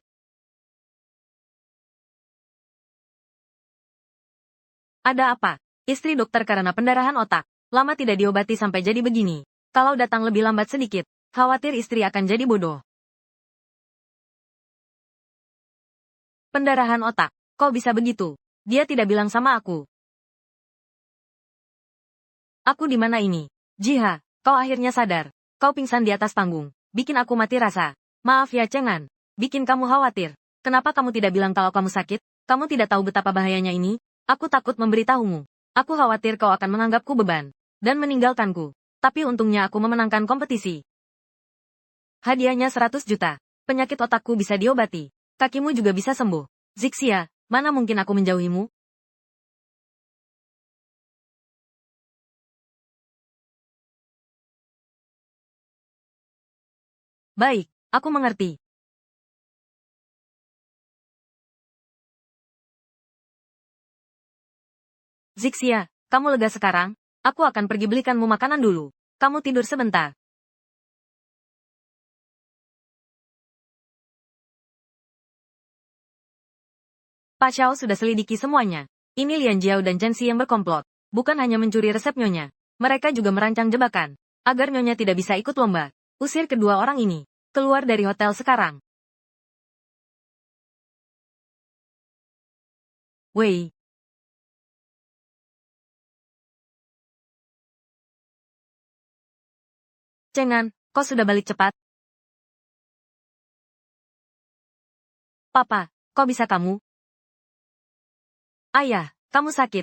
Ada apa? Istri dokter karena pendarahan otak. Lama tidak diobati sampai jadi begini. Kalau datang lebih lambat sedikit, khawatir istri akan jadi bodoh. Pendarahan otak. Kok bisa begitu? Dia tidak bilang sama aku. Aku di mana ini? Jiha, kau akhirnya sadar. Kau pingsan di atas panggung. Bikin aku mati rasa. Maaf ya Cengan. Bikin kamu khawatir. Kenapa kamu tidak bilang kalau kamu sakit? Kamu tidak tahu betapa bahayanya ini? Aku takut memberitahumu. Aku khawatir kau akan menganggapku beban. Dan meninggalkanku. Tapi untungnya aku memenangkan kompetisi. Hadiahnya 100 juta. Penyakit otakku bisa diobati. Kakimu juga bisa sembuh. Zixia, mana mungkin aku menjauhimu? Baik, aku mengerti. Zixia, kamu lega sekarang? Aku akan pergi belikanmu makanan dulu. Kamu tidur sebentar. Pak Xiao sudah selidiki semuanya. Ini Lian Jiao dan Chen Xi yang berkomplot. Bukan hanya mencuri resep Nyonya. Mereka juga merancang jebakan. Agar Nyonya tidak bisa ikut lomba. Usir kedua orang ini. Keluar dari hotel sekarang. Wei. Cengan, kau sudah balik cepat? Papa, kok bisa kamu? Ayah, kamu sakit.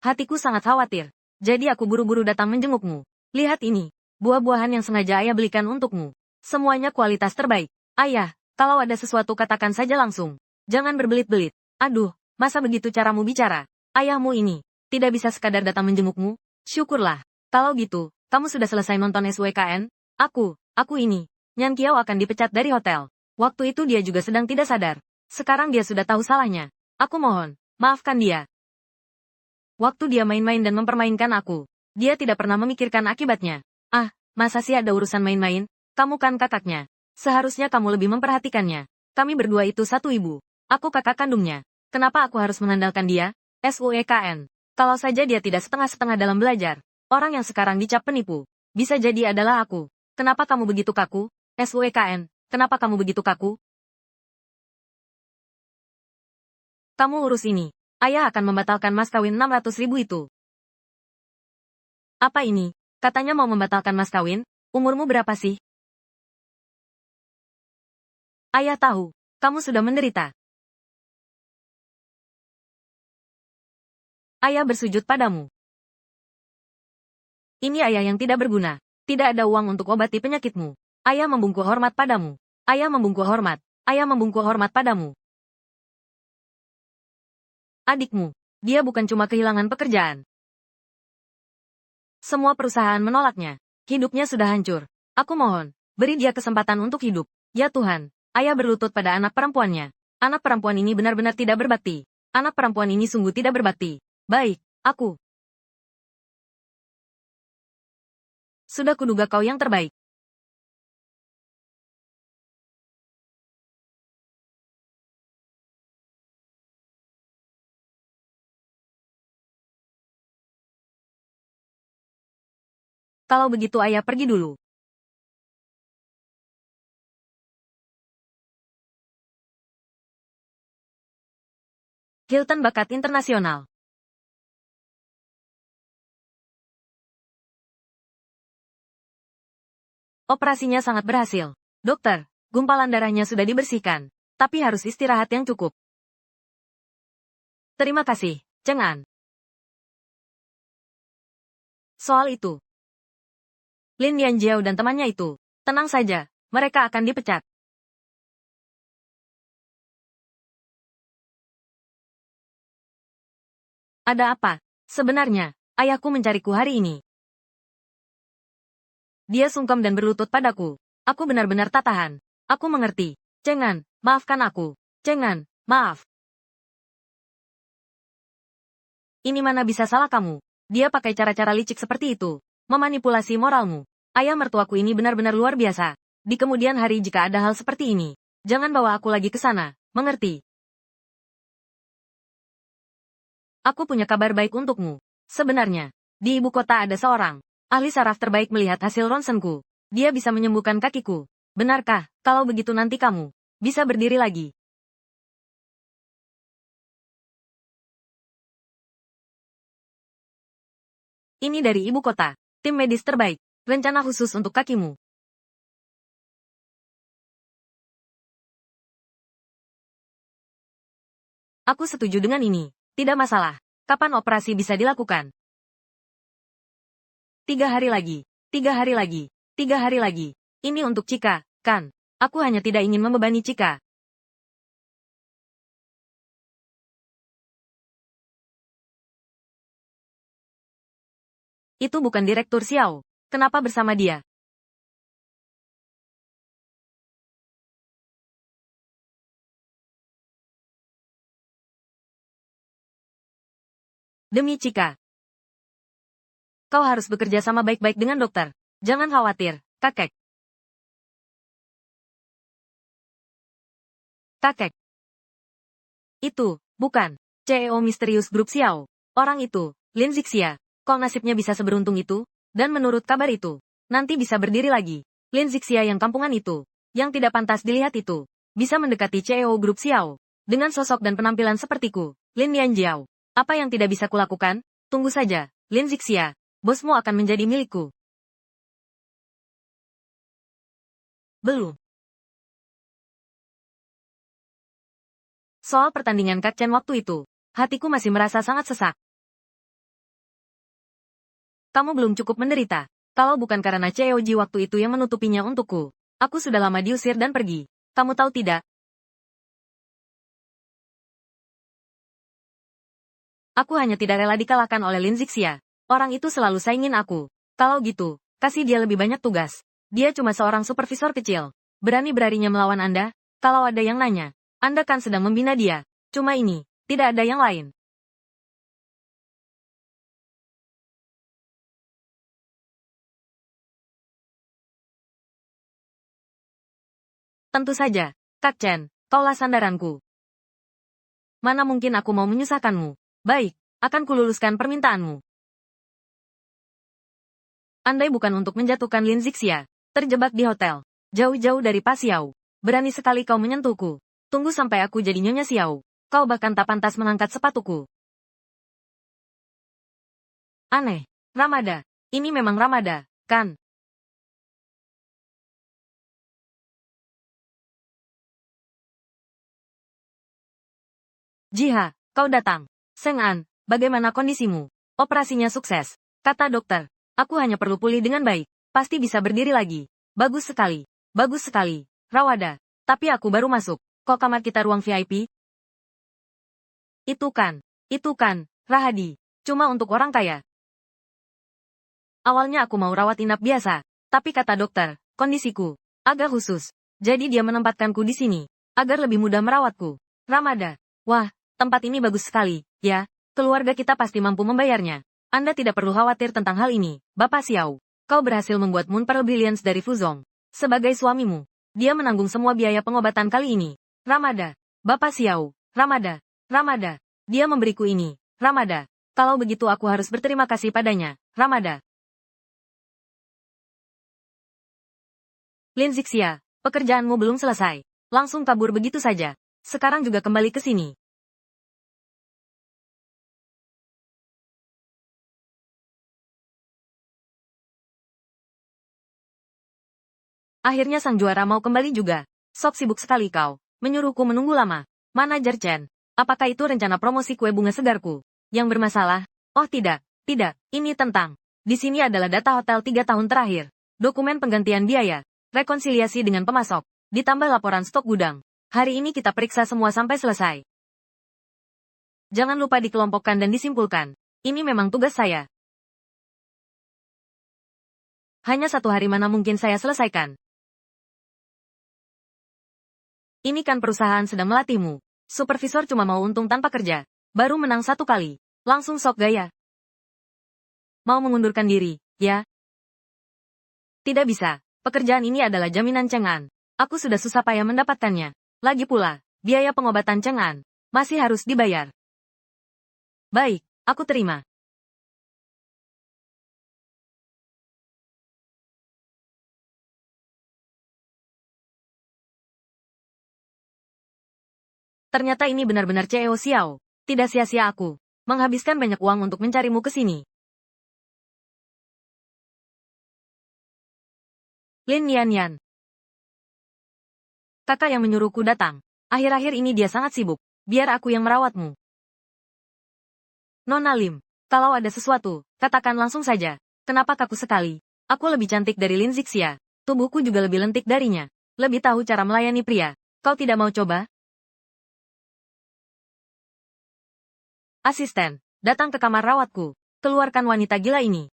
Hatiku sangat khawatir. Jadi aku buru-buru datang menjengukmu. Lihat ini. Buah-buahan yang sengaja ayah belikan untukmu. Semuanya kualitas terbaik. Ayah, kalau ada sesuatu katakan saja langsung. Jangan berbelit-belit. Aduh, masa begitu caramu bicara? Ayahmu ini. Tidak bisa sekadar datang menjengukmu? Syukurlah. Kalau gitu, kamu sudah selesai nonton SWKN? Aku ini. Nyan Kiao akan dipecat dari hotel. Waktu itu dia juga sedang tidak sadar. Sekarang dia sudah tahu salahnya. Aku mohon, maafkan dia. Waktu dia main-main dan mempermainkan aku, dia tidak pernah memikirkan akibatnya. Ah, masa sih ada urusan main-main? Kamu kan kakaknya. Seharusnya kamu lebih memperhatikannya. Kami berdua itu satu ibu. Aku kakak kandungnya. Kenapa aku harus mengandalkan dia? SUEKN. Kalau saja dia tidak setengah-setengah dalam belajar. Orang yang sekarang dicap penipu. Bisa jadi adalah aku. Kenapa kamu begitu kaku? SUEKN. Kenapa kamu begitu kaku? Kamu urus ini. Ayah akan membatalkan mas kawin 600.000 itu. Apa ini? Katanya mau membatalkan mas kawin? Umurmu berapa sih? Ayah tahu. Kamu sudah menderita. Ayah bersujud padamu. Ini ayah yang tidak berguna. Tidak ada uang untuk obati penyakitmu. Ayah membungkuk hormat padamu. Ayah membungkuk hormat. Ayah membungkuk hormat padamu. Adikmu. Dia bukan cuma kehilangan pekerjaan. Semua perusahaan menolaknya. Hidupnya sudah hancur. Aku mohon, beri dia kesempatan untuk hidup. Ya Tuhan, ayah berlutut pada anak perempuannya. Anak perempuan ini benar-benar tidak berbakti. Anak perempuan ini sungguh tidak berbakti. Baik, aku. Sudah kuduga kau yang terbaik. Kalau begitu ayah pergi dulu. Hilton bakat internasional. Operasinya sangat berhasil. Dokter, gumpalan darahnya sudah dibersihkan. Tapi harus istirahat yang cukup. Terima kasih, Cheng An. Soal itu, Lin Yanjiao dan temannya itu, tenang saja, mereka akan dipecat. Ada apa? Sebenarnya, ayahku mencariku hari ini. Dia sungkem dan berlutut padaku. Aku benar-benar tak tahan. Aku mengerti. Cengan, maafkan aku. Cengan, maaf. Ini mana bisa salah kamu? Dia pakai cara-cara licik seperti itu. Memanipulasi moralmu. Ayah mertuaku ini benar-benar luar biasa. Di kemudian hari jika ada hal seperti ini, jangan bawa aku lagi ke sana. Mengerti? Aku punya kabar baik untukmu. Sebenarnya, di ibu kota ada seorang ahli saraf terbaik melihat hasil ronsenku. Dia bisa menyembuhkan kakiku. Benarkah, kalau begitu nanti kamu bisa berdiri lagi? Ini dari ibu kota. Tim medis terbaik. Rencana khusus untuk kakimu. Aku setuju dengan ini. Tidak masalah. Kapan operasi bisa dilakukan? 3 hari lagi. 3 hari lagi. 3 hari lagi. Ini untuk Cika, kan? Aku hanya tidak ingin membebani Cika. Itu bukan Direktur Xiao. Kenapa bersama dia? Demi Cika. Kau harus bekerja sama baik-baik dengan dokter. Jangan khawatir, kakek. Kakek. Itu, bukan. CEO misterius grup Xiao. Orang itu, Lin Zixia. Kok nasibnya bisa seberuntung itu? Dan menurut kabar itu, nanti bisa berdiri lagi. Lin Zixia yang kampungan itu, yang tidak pantas dilihat itu, bisa mendekati CEO grup Xiao. Dengan sosok dan penampilan sepertiku, Lin Yanjiao. Apa yang tidak bisa kulakukan? Tunggu saja, Lin Zixia. Bosmu akan menjadi milikku. Belum. Soal pertandingan Kak Chen waktu itu, hatiku masih merasa sangat sesak. Kamu belum cukup menderita. Kalau bukan karena Ji waktu itu yang menutupinya untukku, aku sudah lama diusir dan pergi. Kamu tahu tidak? Aku hanya tidak rela dikalahkan oleh Lin Zixia. Orang itu selalu saingin aku. Kalau gitu, kasih dia lebih banyak tugas. Dia cuma seorang supervisor kecil. Berani-beraninya melawan Anda? Kalau ada yang nanya, Anda kan sedang membina dia. Cuma ini, tidak ada yang lain. Tentu saja, Kak Chen, kaulah sandaranku. Mana mungkin aku mau menyusahkanmu. Baik, akan kululuskan permintaanmu. Andai bukan untuk menjatuhkan Lin Zixia, terjebak di hotel, jauh-jauh dari Pak Xiao. Berani sekali kau menyentuhku. Tunggu sampai aku jadi Nyonya Xiao. Kau bahkan tak pantas mengangkat sepatuku. Aneh. Ramada. Ini memang Ramada, kan? Jiha, kau datang. Seng An, bagaimana kondisimu? Operasinya sukses. Kata dokter. Aku hanya perlu pulih dengan baik. Pasti bisa berdiri lagi. Bagus sekali. Bagus sekali. Rawada. Tapi aku baru masuk. Kok kamar kita ruang VIP? Itu kan, Rahadi. Cuma untuk orang kaya. Awalnya aku mau rawat inap biasa. Tapi kata dokter, kondisiku agak khusus. Jadi dia menempatkanku di sini. Agar lebih mudah merawatku. Ramada. Wah, tempat ini bagus sekali, ya. Keluarga kita pasti mampu membayarnya. Anda tidak perlu khawatir tentang hal ini, Bapak Xiao. Kau berhasil membuat Moon Pearl Brilliance dari Fuzong. Sebagai suamimu, dia menanggung semua biaya pengobatan kali ini. Ramada. Bapak Xiao. Ramada. Ramada. Dia memberiku ini. Ramada. Kalau begitu aku harus berterima kasih padanya. Ramada. Lin Zixia, pekerjaanmu belum selesai. Langsung kabur begitu saja. Sekarang juga kembali ke sini. Akhirnya sang juara mau kembali juga. Sok sibuk sekali kau. Menyuruhku menunggu lama. Manajer Chen. Apakah itu rencana promosi kue bunga segarku? Yang bermasalah? Oh tidak. Tidak. Ini tentang. Di sini adalah data hotel 3 tahun terakhir. Dokumen penggantian biaya. Rekonsiliasi dengan pemasok. Ditambah laporan stok gudang. Hari ini kita periksa semua sampai selesai. Jangan lupa dikelompokkan dan disimpulkan. Ini memang tugas saya. Hanya satu hari mana mungkin saya selesaikan. Ini kan perusahaan sedang melatihmu. Supervisor cuma mau untung tanpa kerja. Baru menang 1 kali. Langsung sok gaya. Mau mengundurkan diri, ya? Tidak bisa. Pekerjaan ini adalah jaminan Cheng An. Aku sudah susah payah mendapatkannya. Lagi pula, biaya pengobatan Cheng An masih harus dibayar. Baik, aku terima. Ternyata ini benar-benar CEO Xiao. Tidak sia-sia aku menghabiskan banyak uang untuk mencarimu ke sini. Lin Yan. Kakak yang menyuruhku datang. Akhir-akhir ini dia sangat sibuk. Biar aku yang merawatmu. Nona Lim, kalau ada sesuatu, katakan langsung saja. Kenapa kaku sekali? Aku lebih cantik dari Lin Zixia. Tubuhku juga lebih lentik darinya. Lebih tahu cara melayani pria. Kau tidak mau coba? Asisten, datang ke kamar rawatku. Keluarkan wanita gila ini.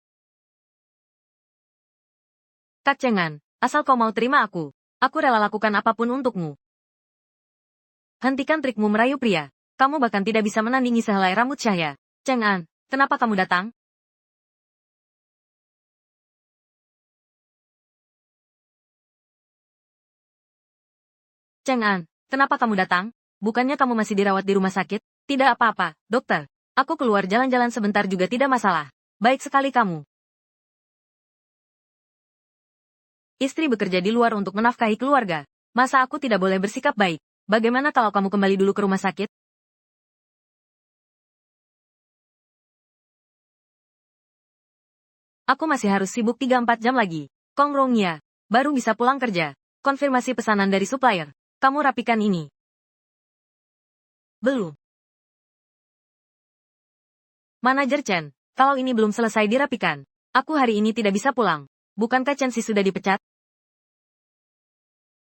Kak Cengan, asal kau mau terima aku rela lakukan apapun untukmu. Hentikan trikmu merayu pria. Kamu bahkan tidak bisa menandingi sehelai rambut Syahya. Cheng An, kenapa kamu datang? Cheng-an, kenapa kamu datang? Bukannya kamu masih dirawat di rumah sakit? Tidak apa-apa, dokter. Aku keluar jalan-jalan sebentar juga tidak masalah. Baik sekali kamu. Istri bekerja di luar untuk menafkahi keluarga. Masa aku tidak boleh bersikap baik? Bagaimana kalau kamu kembali dulu ke rumah sakit? Aku masih harus sibuk 3-4 jam lagi. Kong Rongya, baru bisa pulang kerja. Konfirmasi pesanan dari supplier. Kamu rapikan ini. Belum. Manajer Chen, kalau ini belum selesai dirapikan, aku hari ini tidak bisa pulang. Bukankah Chen Si sudah dipecat?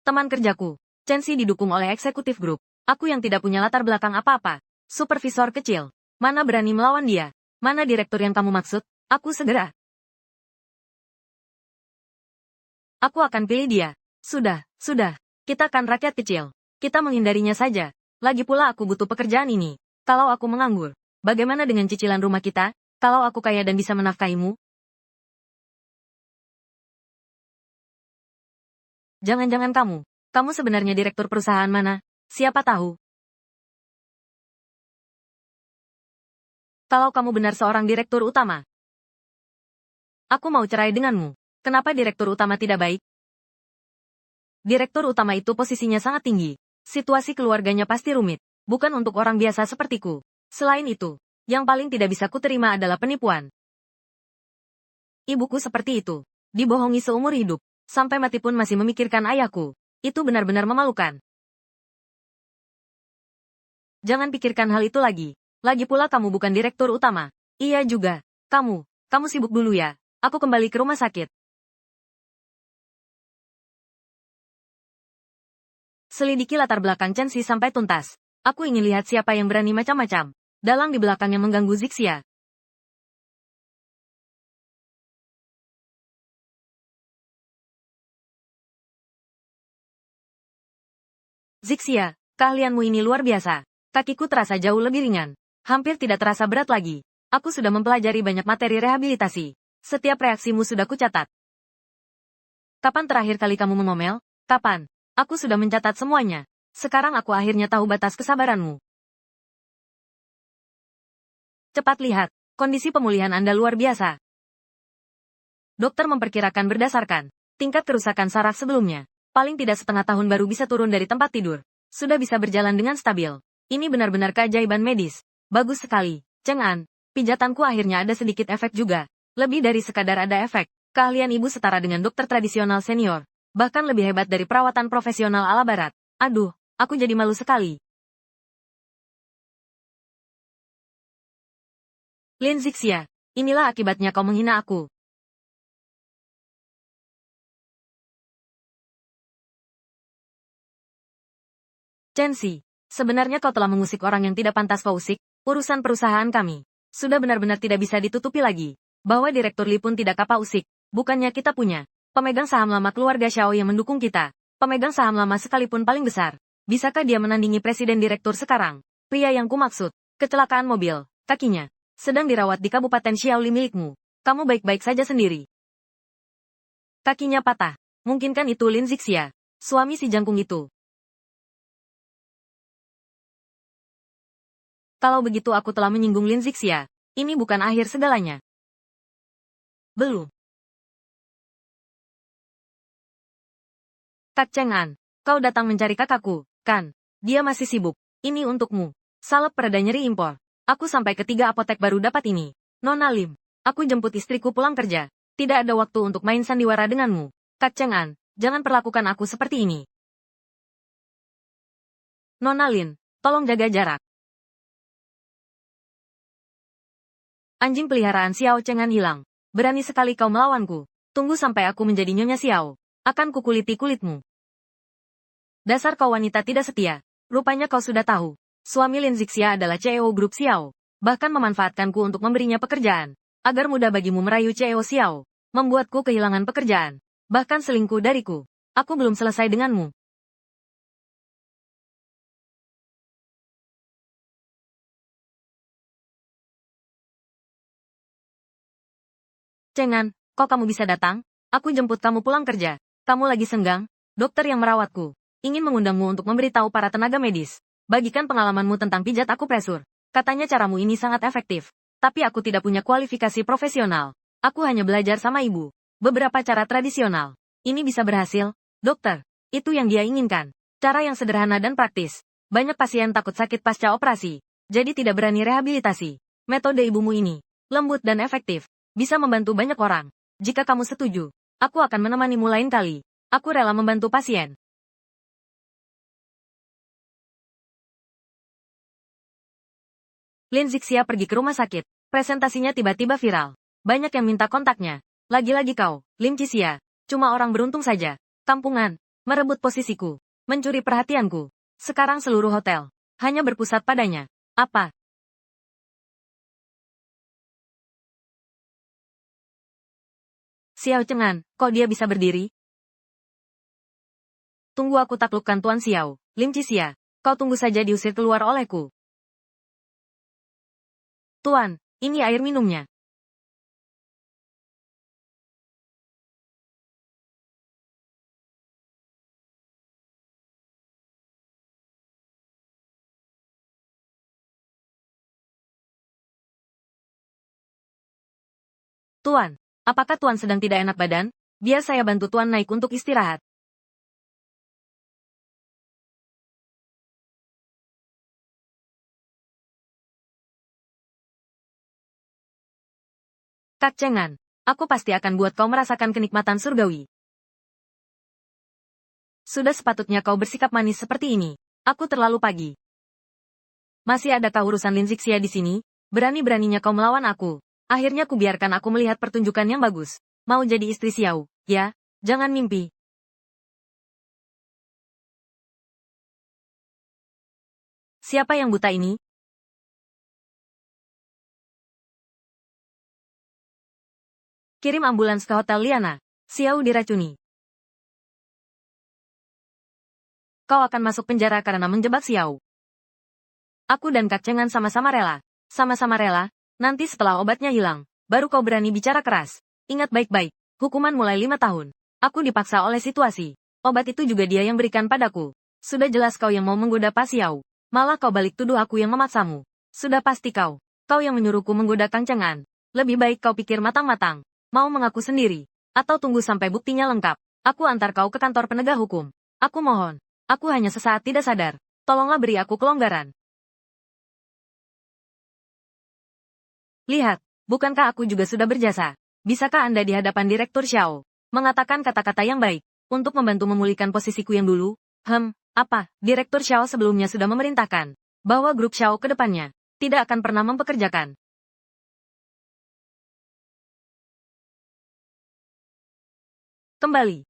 Teman kerjaku, Chen Si didukung oleh eksekutif grup. Aku yang tidak punya latar belakang apa-apa. Supervisor kecil. Mana berani melawan dia? Mana direktur yang kamu maksud? Aku segera. Aku akan pilih dia. Sudah. Kita kan rakyat kecil. Kita menghindarinya saja. Lagi pula aku butuh pekerjaan ini. Kalau aku menganggur, bagaimana dengan cicilan rumah kita? Kalau aku kaya dan bisa menafkahimu? Jangan-jangan kamu. Kamu sebenarnya direktur perusahaan mana? Siapa tahu. Kalau kamu benar seorang direktur utama, aku mau cerai denganmu. Kenapa direktur utama tidak baik? Direktur utama itu posisinya sangat tinggi. Situasi keluarganya pasti rumit. Bukan untuk orang biasa sepertiku. Selain itu, yang paling tidak bisa kuterima adalah penipuan. Ibuku seperti itu. Dibohongi seumur hidup. Sampai mati pun masih memikirkan ayahku. Itu benar-benar memalukan. Jangan pikirkan hal itu lagi. Lagi pula kamu bukan direktur utama. Iya juga. Kamu sibuk dulu ya. Aku kembali ke rumah sakit. Selidiki latar belakang Chen Si sampai tuntas. Aku ingin lihat siapa yang berani macam-macam. Dalang di belakangnya mengganggu Zixia. Zixia, keahlianmu ini luar biasa. Kakiku terasa jauh lebih ringan. Hampir tidak terasa berat lagi. Aku sudah mempelajari banyak materi rehabilitasi. Setiap reaksimu sudah kucatat. Kapan terakhir kali kamu mengomel? Kapan? Aku sudah mencatat semuanya. Sekarang aku akhirnya tahu batas kesabaranmu. Cepat lihat, kondisi pemulihan Anda luar biasa. Dokter memperkirakan berdasarkan tingkat kerusakan saraf sebelumnya. Paling tidak setengah tahun baru bisa turun dari tempat tidur. Sudah bisa berjalan dengan stabil. Ini benar-benar keajaiban medis. Bagus sekali, Cheng-an. Pijatanku akhirnya ada sedikit efek juga. Lebih dari sekadar ada efek. Keahlian ibu setara dengan dokter tradisional senior. Bahkan lebih hebat dari perawatan profesional ala barat. Aduh, aku jadi malu sekali. Lin Zixia, inilah akibatnya kau menghina aku. Chen Si, sebenarnya kau telah mengusik orang yang tidak pantas kau usik. Urusan perusahaan kami sudah benar-benar tidak bisa ditutupi lagi. Bahwa Direktur Li pun tidak kapal usik. Bukannya kita punya pemegang saham lama keluarga Xiao yang mendukung kita. Pemegang saham lama sekalipun paling besar. Bisakah dia menandingi presiden direktur sekarang? Pria yang kumaksud, kecelakaan mobil, kakinya sedang dirawat di Kabupaten Xiaoli milikmu. Kamu baik-baik saja sendiri. Kakinya patah. Mungkinkan itu Lin Zixia, suami si jangkung itu. Kalau begitu aku telah menyinggung Lin Zixia. Ini bukan akhir segalanya. Belum. Kak Cheng-an, kau datang mencari kakakku, kan? Dia masih sibuk. Ini untukmu. Salep pereda nyeri impor. Aku sampai ke 3 apotek baru dapat ini. Nona Lim, aku jemput istriku pulang kerja. Tidak ada waktu untuk main sandiwara denganmu. Kak Cheng-an, jangan perlakukan aku seperti ini. Nona Lin, tolong jaga jarak. Anjing peliharaan Xiao Cheng-an hilang. Berani sekali kau melawanku. Tunggu sampai aku menjadi Nyonya Xiao. Akan kukuliti kulitmu. Dasar kau wanita tidak setia. Rupanya kau sudah tahu. Suami Lin Zixia adalah CEO Grup Xiao. Bahkan memanfaatkanku untuk memberinya pekerjaan. Agar mudah bagimu merayu CEO Xiao. Membuatku kehilangan pekerjaan. Bahkan selingkuh dariku. Aku belum selesai denganmu. Cheng-an, kok kamu bisa datang? Aku jemput kamu pulang kerja. Kamu lagi senggang? Dokter yang merawatku. ingin mengundangmu untuk memberitahu para tenaga medis. Bagikan pengalamanmu tentang pijat akupresur. Katanya caramu ini sangat efektif. Tapi aku tidak punya kualifikasi profesional. Aku hanya belajar sama ibu. Beberapa cara tradisional. Ini bisa berhasil, dokter. Itu yang dia inginkan. Cara yang sederhana dan praktis. Banyak pasien takut sakit pasca operasi. Jadi tidak berani rehabilitasi. Metode ibumu ini, lembut dan efektif, bisa membantu banyak orang. Jika kamu setuju, aku akan menemanimu lain kali. Aku rela membantu pasien. Lin Zixia pergi ke rumah sakit. Presentasinya tiba-tiba viral. Banyak yang minta kontaknya. Lagi-lagi kau, Lim Cixia. Cuma orang beruntung saja. Kampungan. Merebut posisiku. Mencuri perhatianku. Sekarang seluruh hotel hanya berpusat padanya. Apa? Xiao Cengan, kok dia bisa berdiri? Tunggu aku taklukkan Tuan Xiao. Lim Cixia. Kau tunggu saja diusir keluar olehku. Tuan, ini air minumnya. Tuan, apakah Tuan sedang tidak enak badan? Biar saya bantu Tuan naik untuk istirahat. Kak Cengan, aku pasti akan buat kau merasakan kenikmatan surgawi. Sudah sepatutnya kau bersikap manis seperti ini. Aku terlalu pagi. Masih adakah urusan Lin Zixia di sini? Berani-beraninya kau melawan aku. Akhirnya biarkan aku melihat pertunjukan yang bagus. Mau jadi istri Xiao, ya? Jangan mimpi. Siapa yang buta ini? Kirim ambulans ke Hotel Liana. Xiao diracuni. Kau akan masuk penjara karena menjebak Xiao. Aku dan Kak Cengan sama-sama rela. Sama-sama rela, nanti setelah obatnya hilang, baru kau berani bicara keras. Ingat baik-baik, hukuman mulai 5 tahun. Aku dipaksa oleh situasi. Obat itu juga dia yang berikan padaku. Sudah jelas kau yang mau menggoda Pak Xiao. Malah kau balik tuduh aku yang memaksamu. Sudah pasti kau. Kau yang menyuruhku menggoda Kang Cengan. Lebih baik kau pikir matang-matang. Mau mengaku sendiri. Atau tunggu sampai buktinya lengkap. Aku antar kau ke kantor penegak hukum. Aku mohon. Aku hanya sesaat tidak sadar. Tolonglah beri aku kelonggaran. Lihat, bukankah aku juga sudah berjasa? Bisakah Anda di hadapan Direktur Xiao mengatakan kata-kata yang baik untuk membantu memulihkan posisiku yang dulu? Apa? Direktur Xiao sebelumnya sudah memerintahkan bahwa grup Xiao ke depannya tidak akan pernah mempekerjakan. Kembali.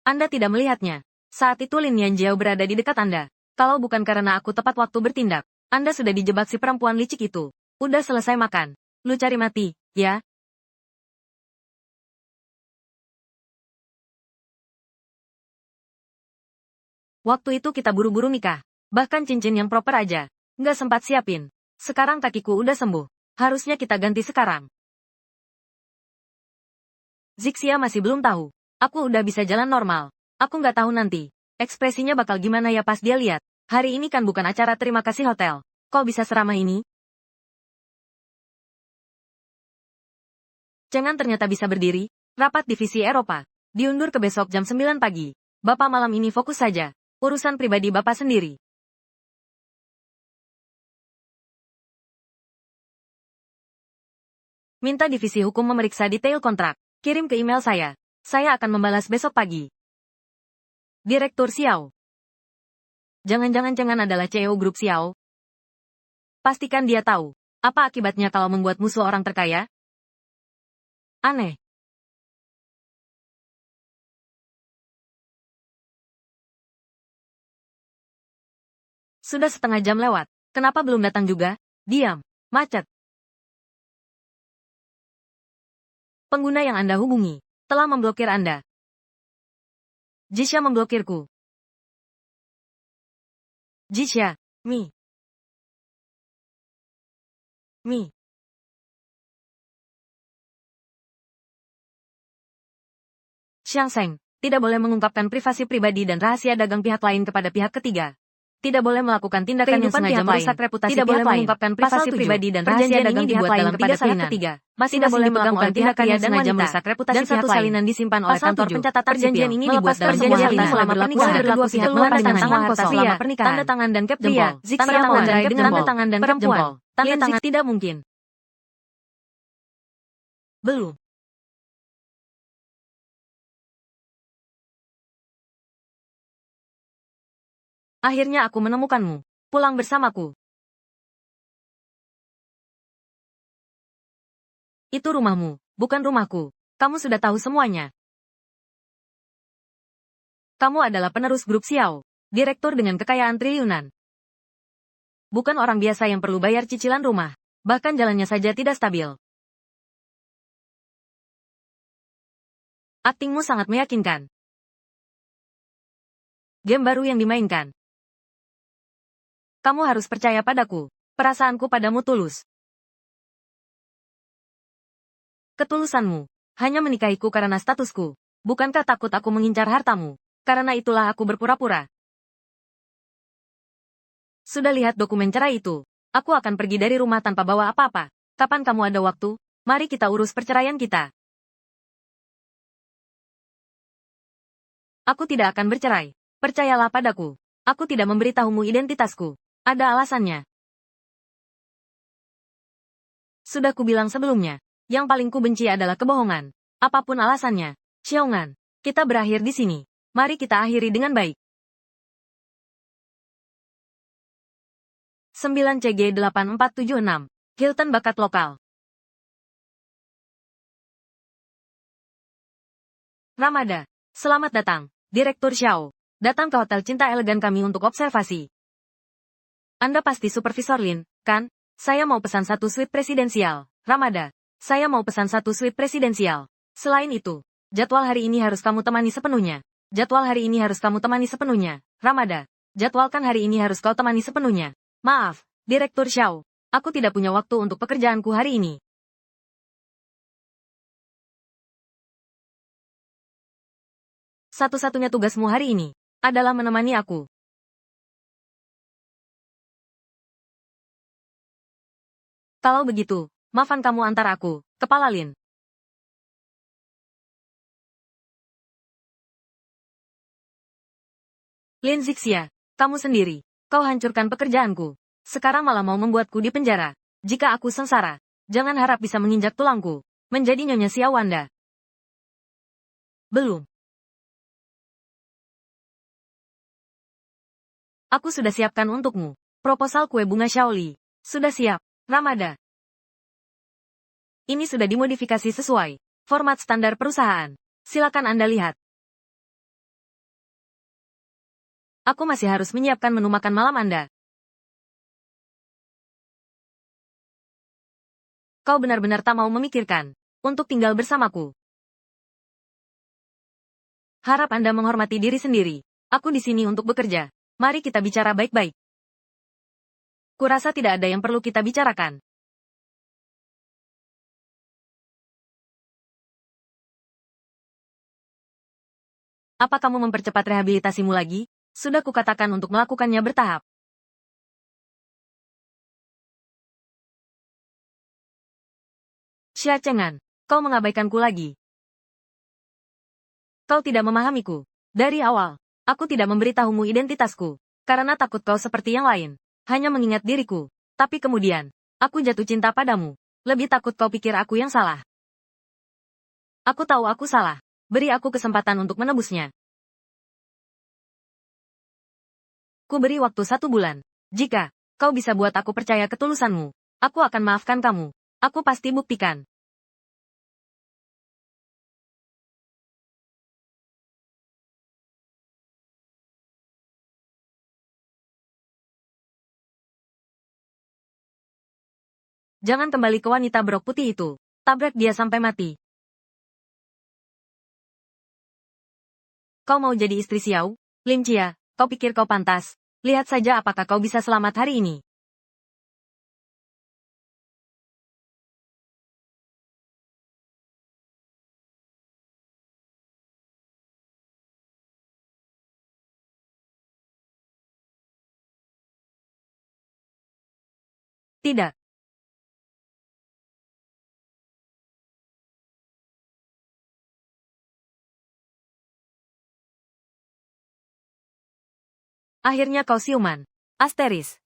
Anda tidak melihatnya. Saat itu Lin Yanjiao berada di dekat Anda. Kalau bukan karena aku tepat waktu bertindak, Anda sudah dijebak si perempuan licik itu. Udah selesai makan. Lu cari mati, ya? Waktu itu kita buru-buru nikah. Bahkan cincin yang proper aja. Nggak sempat siapin. Sekarang kakiku udah sembuh. Harusnya kita ganti sekarang. Zixia masih belum tahu. Aku udah bisa jalan normal. Aku nggak tahu nanti. Ekspresinya bakal gimana ya pas dia lihat. Hari ini kan bukan acara terima kasih hotel. Kok bisa seramah ini? Jangan ternyata bisa berdiri. Rapat divisi Eropa. Diundur ke besok jam 9 pagi. Bapak malam ini fokus saja. Urusan pribadi Bapak sendiri. Minta divisi hukum memeriksa detail kontrak. Kirim ke email saya. Saya akan membalas besok pagi. Direktur Xiao. Jangan-jangan Cengan adalah CEO grup Xiao. Pastikan dia tahu. Apa akibatnya kalau membuat musuh orang terkaya? Aneh. Sudah setengah jam lewat. Kenapa belum datang juga? Diam. Macet. Pengguna yang Anda hubungi telah memblokir Anda. Jisha memblokirku. Jisha. Mi. Mi. Xiang Seng, tidak boleh mengungkapkan privasi pribadi dan rahasia dagang pihak lain kepada pihak ketiga. Tidak boleh melakukan tindakan yang sengaja merusak reputasi pihak lain. Tidak boleh mengungkapkan privasi pribadi dan rahasia dagang pihak lain kepada pihak ketiga. Masih tidak boleh melakukan tindakan yang sengaja merusak reputasi pihak lain. Dan satu salinan disimpan oleh kantor pencatatan perjanjian ini dibuat dalam semua harta selama pernikahan. Kedua pihak melepaskan semua harta selama pernikahan. Tanda tangan dan cap jempol. Tanda tangan dan cap tanda tangan dan cap jempol. Tanda tangan tidak mungkin. Belum. Akhirnya aku menemukanmu. Pulang bersamaku. Itu rumahmu, bukan rumahku. Kamu sudah tahu semuanya. Kamu adalah penerus grup Xiao, direktur dengan kekayaan triliunan. Bukan orang biasa yang perlu bayar cicilan rumah. Bahkan jalannya saja tidak stabil. Aktingmu sangat meyakinkan. Game baru yang dimainkan. Kamu harus percaya padaku. Perasaanku padamu tulus. Ketulusanmu. Hanya menikahiku karena statusku. Bukankah takut aku mengincar hartamu? Karena itulah aku berpura-pura. Sudah lihat dokumen cerai itu? Aku akan pergi dari rumah tanpa bawa apa-apa. Kapan kamu ada waktu? Mari kita urus perceraian kita. Aku tidak akan bercerai. Percayalah padaku. Aku tidak memberitahumu identitasku. Ada alasannya. Sudah kubilang sebelumnya. Yang paling kubenci adalah kebohongan. Apapun alasannya. Xiaongan, kita berakhir di sini. Mari kita akhiri dengan baik. 9CG8476. Hilton bakat lokal. Ramada. Selamat datang, Direktur Xiao. Datang ke hotel cinta elegan kami untuk observasi. Anda pasti Supervisor Lin, kan? Saya mau pesan satu suite presidensial. Ramada. Saya mau pesan satu suite presidensial. Selain itu, jadwal hari ini harus kamu temani sepenuhnya. Jadwal hari ini harus kamu temani sepenuhnya. Ramada. Jadwalkan hari ini harus kau temani sepenuhnya. Maaf, Direktur Xiao. Aku tidak punya waktu untuk pekerjaanku hari ini. Satu-satunya tugasmu hari ini adalah menemani aku. Kalau begitu, maafkan kamu antar aku, Kepala Lin. Lin Zixia, kamu sendiri. Kau hancurkan pekerjaanku. Sekarang malah mau membuatku di penjara. Jika aku sengsara, jangan harap bisa menginjak tulangku. Menjadi Nyonya Xiao Anda. Belum. Aku sudah siapkan untukmu. Proposal kue bunga Shaoli. Sudah siap, Ramada. Ini sudah dimodifikasi sesuai format standar perusahaan. Silakan Anda lihat. Aku masih harus menyiapkan menu makan malam Anda. Kau benar-benar tak mau memikirkan untuk tinggal bersamaku. Harap Anda menghormati diri sendiri. Aku di sini untuk bekerja. Mari kita bicara baik-baik. Kurasa tidak ada yang perlu kita bicarakan. Apa kamu mempercepat rehabilitasimu lagi? Sudah kukatakan untuk melakukannya bertahap. Xia Chengan, kau mengabaikanku lagi. Kau tidak memahamiku. Dari awal, aku tidak memberitahumu identitasku. Karena takut kau seperti yang lain. Hanya mengingat diriku. Tapi kemudian, aku jatuh cinta padamu. Lebih takut kau pikir aku yang salah. Aku tahu aku salah. Beri aku kesempatan untuk menebusnya. Ku beri waktu 1 bulan. Jika kau bisa buat aku percaya ketulusanmu, aku akan maafkan kamu. Aku pasti buktikan. Jangan kembali ke wanita berok putih itu. Tabrak dia sampai mati. Kau mau jadi istri Xiao? Lim Chia, kau pikir kau pantas? Lihat saja apakah kau bisa selamat hari ini. Tidak. Akhirnya kau siuman. Asteris.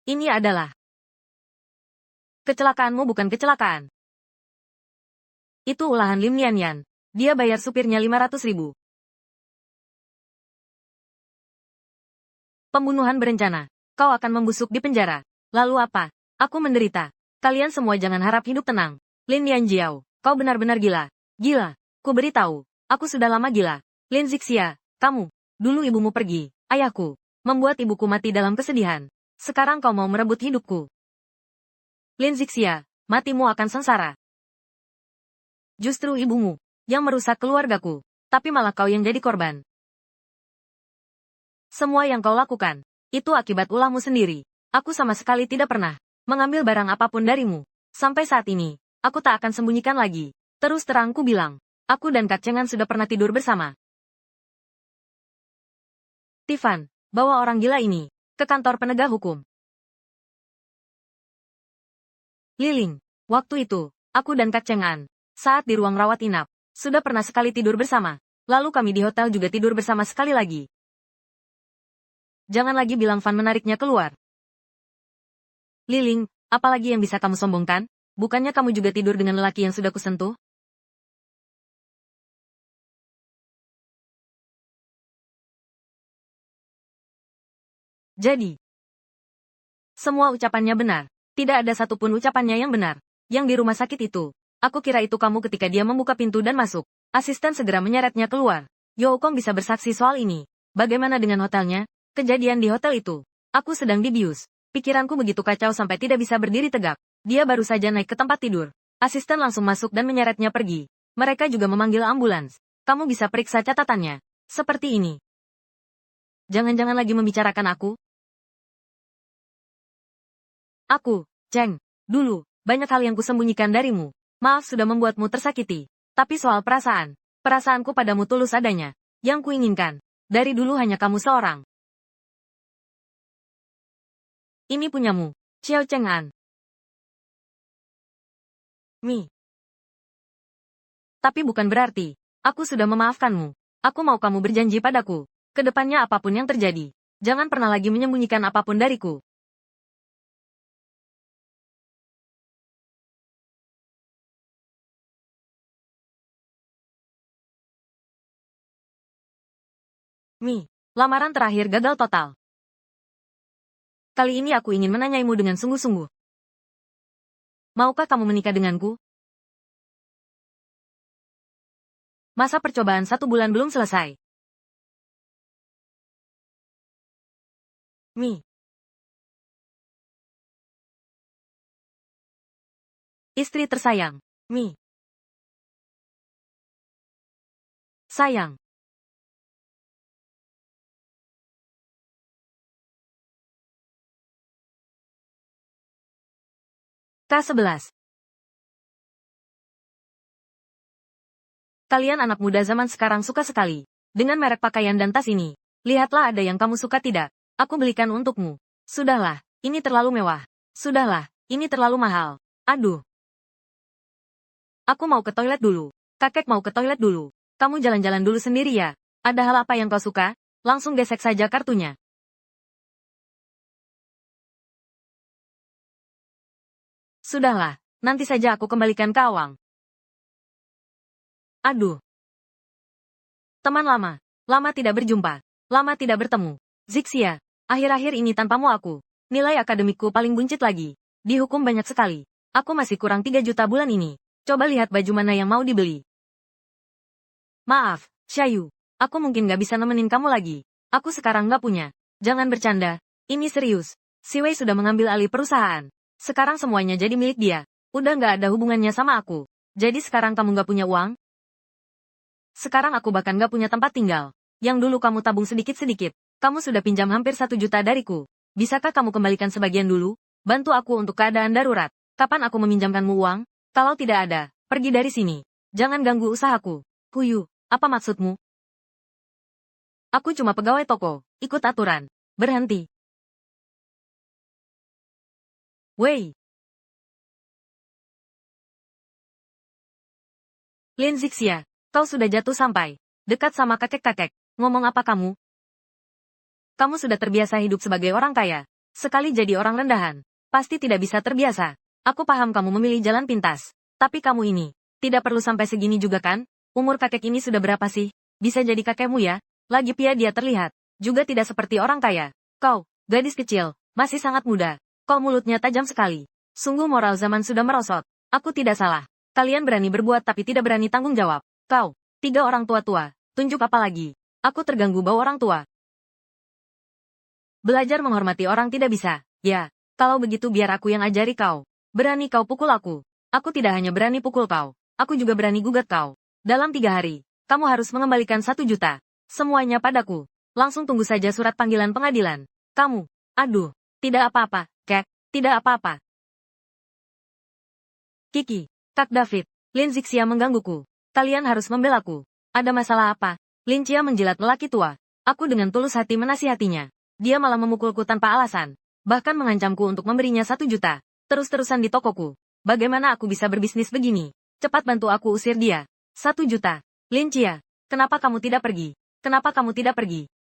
Ini adalah kecelakaanmu bukan kecelakaan. Itu ulahan Lim Nianyan. Dia bayar supirnya 500.000. Pembunuhan berencana. Kau akan membusuk di penjara. Lalu apa? Aku menderita. Kalian semua jangan harap hidup tenang. Lin Yanjiao, kau benar-benar gila. Gila. Ku beritahu. Aku sudah lama gila. Lin Zixia, kamu. Dulu ibumu pergi. Ayahku. Membuat ibuku mati dalam kesedihan. Sekarang kau mau merebut hidupku. Lin Zixia, matimu akan sengsara. Justru ibumu yang merusak keluargaku. Tapi malah kau yang jadi korban. Semua yang kau lakukan, itu akibat ulahmu sendiri. Aku sama sekali tidak pernah mengambil barang apapun darimu. Sampai saat ini, aku tak akan sembunyikan lagi. Terus terang ku bilang, aku dan Kak Cengan sudah pernah tidur bersama. Tiffan, bawa orang gila ini ke kantor penegak hukum. Liling, waktu itu, aku dan Kak Cengan, saat di ruang rawat inap, sudah pernah sekali tidur bersama. Lalu kami di hotel juga tidur bersama sekali lagi. Jangan lagi bilang Fan menariknya keluar. Liling, apalagi yang bisa kamu sombongkan? Bukannya kamu juga tidur dengan lelaki yang sudah kusentuh? Jadi, semua ucapannya benar. Tidak ada satupun ucapannya yang benar. Yang di rumah sakit itu, aku kira itu kamu ketika dia membuka pintu dan masuk. Asisten segera menyeretnya keluar. Youkong bisa bersaksi soal ini. Bagaimana dengan hotelnya? Kejadian di hotel itu. Aku sedang dibius. Pikiranku begitu kacau sampai tidak bisa berdiri tegak. Dia baru saja naik ke tempat tidur. Asisten langsung masuk dan menyeretnya pergi. Mereka juga memanggil ambulans. Kamu bisa periksa catatannya. Seperti ini. Jangan-jangan lagi membicarakan aku? Aku, Cheng, dulu, banyak hal yang kusembunyikan darimu. Maaf sudah membuatmu tersakiti. Tapi soal perasaan, perasaanku padamu tulus adanya. Yang kuinginkan, dari dulu hanya kamu seorang. Ini punyamu, Xiao Cheng'an. Mi. Tapi bukan berarti, aku sudah memaafkanmu. Aku mau kamu berjanji padaku. Kedepannya apapun yang terjadi, jangan pernah lagi menyembunyikan apapun dariku. Mi, lamaran terakhir gagal total. Kali ini aku ingin menanyaimu dengan sungguh-sungguh. Maukah kamu menikah denganku? Masa percobaan 1 bulan belum selesai. Mi. Istri tersayang. Mi. Sayang. K11. Kalian anak muda zaman sekarang suka sekali dengan merek pakaian dan tas ini. Lihatlah ada yang kamu suka tidak? Aku belikan untukmu. Sudahlah, ini terlalu mewah. Sudahlah, ini terlalu mahal. Aduh. Aku mau ke toilet dulu. Kakek mau ke toilet dulu. Kamu jalan-jalan dulu sendiri ya. Ada hal apa yang kau suka? Langsung gesek saja kartunya. Sudahlah, nanti saja aku kembalikan ke Awang. Aduh. Teman lama. Lama tidak berjumpa. Lama tidak bertemu. Zixia, akhir-akhir ini tanpamu aku. Nilai akademikku paling buncit lagi. Dihukum banyak sekali. Aku masih kurang 3 juta bulan ini. Coba lihat baju mana yang mau dibeli. Maaf, Xiaoyu. Aku mungkin gak bisa nemenin kamu lagi. Aku sekarang gak punya. Jangan bercanda. Ini serius. Si Wei sudah mengambil alih perusahaan. Sekarang semuanya jadi milik dia. Udah gak ada hubungannya sama aku. Jadi sekarang kamu gak punya uang? Sekarang aku bahkan gak punya tempat tinggal. Yang dulu kamu tabung sedikit-sedikit. Kamu sudah pinjam hampir 1 juta dariku. Bisakah kamu kembalikan sebagian dulu? Bantu aku untuk keadaan darurat. Kapan aku meminjamkanmu uang? Kalau tidak ada, pergi dari sini. Jangan ganggu usahaku. Huyu, apa maksudmu? Aku cuma pegawai toko. Ikut aturan. Berhenti. Wei. Lin Zixia, kau sudah jatuh sampai dekat sama kakek-kakek. Ngomong apa kamu? Kamu sudah terbiasa hidup sebagai orang kaya. Sekali jadi orang rendahan, pasti tidak bisa terbiasa. Aku paham kamu memilih jalan pintas. Tapi kamu ini, tidak perlu sampai segini juga kan? Umur kakek ini sudah berapa sih? Bisa jadi kakekmu ya? Lagi pia dia terlihat juga tidak seperti orang kaya. Kau, gadis kecil, masih sangat muda. Kau mulutnya tajam sekali. Sungguh moral zaman sudah merosot. Aku tidak salah. Kalian berani berbuat tapi tidak berani tanggung jawab. Kau, 3 orang tua-tua, tunjuk apa lagi? Aku terganggu bau orang tua. Belajar menghormati orang tidak bisa. Ya, kalau begitu biar aku yang ajari kau. Berani kau pukul aku. Aku tidak hanya berani pukul kau, aku juga berani gugat kau. Dalam 3 hari, kamu harus mengembalikan 1 juta. Semuanya padaku. Langsung tunggu saja surat panggilan pengadilan. Kamu, aduh, tidak apa-apa, Kek, tidak apa-apa. Kiki, Kak David, Lin Zixia menggangguku. Kalian harus membelaku. Ada masalah apa? Lin Chia menjilat lelaki tua. Aku dengan tulus hati menasihatinya. Dia malah memukulku tanpa alasan. Bahkan mengancamku untuk memberinya 1 juta. Terus-terusan di tokoku. Bagaimana aku bisa berbisnis begini? Cepat bantu aku usir dia. 1 juta. Lin Chia, kenapa kamu tidak pergi? Kenapa kamu tidak pergi?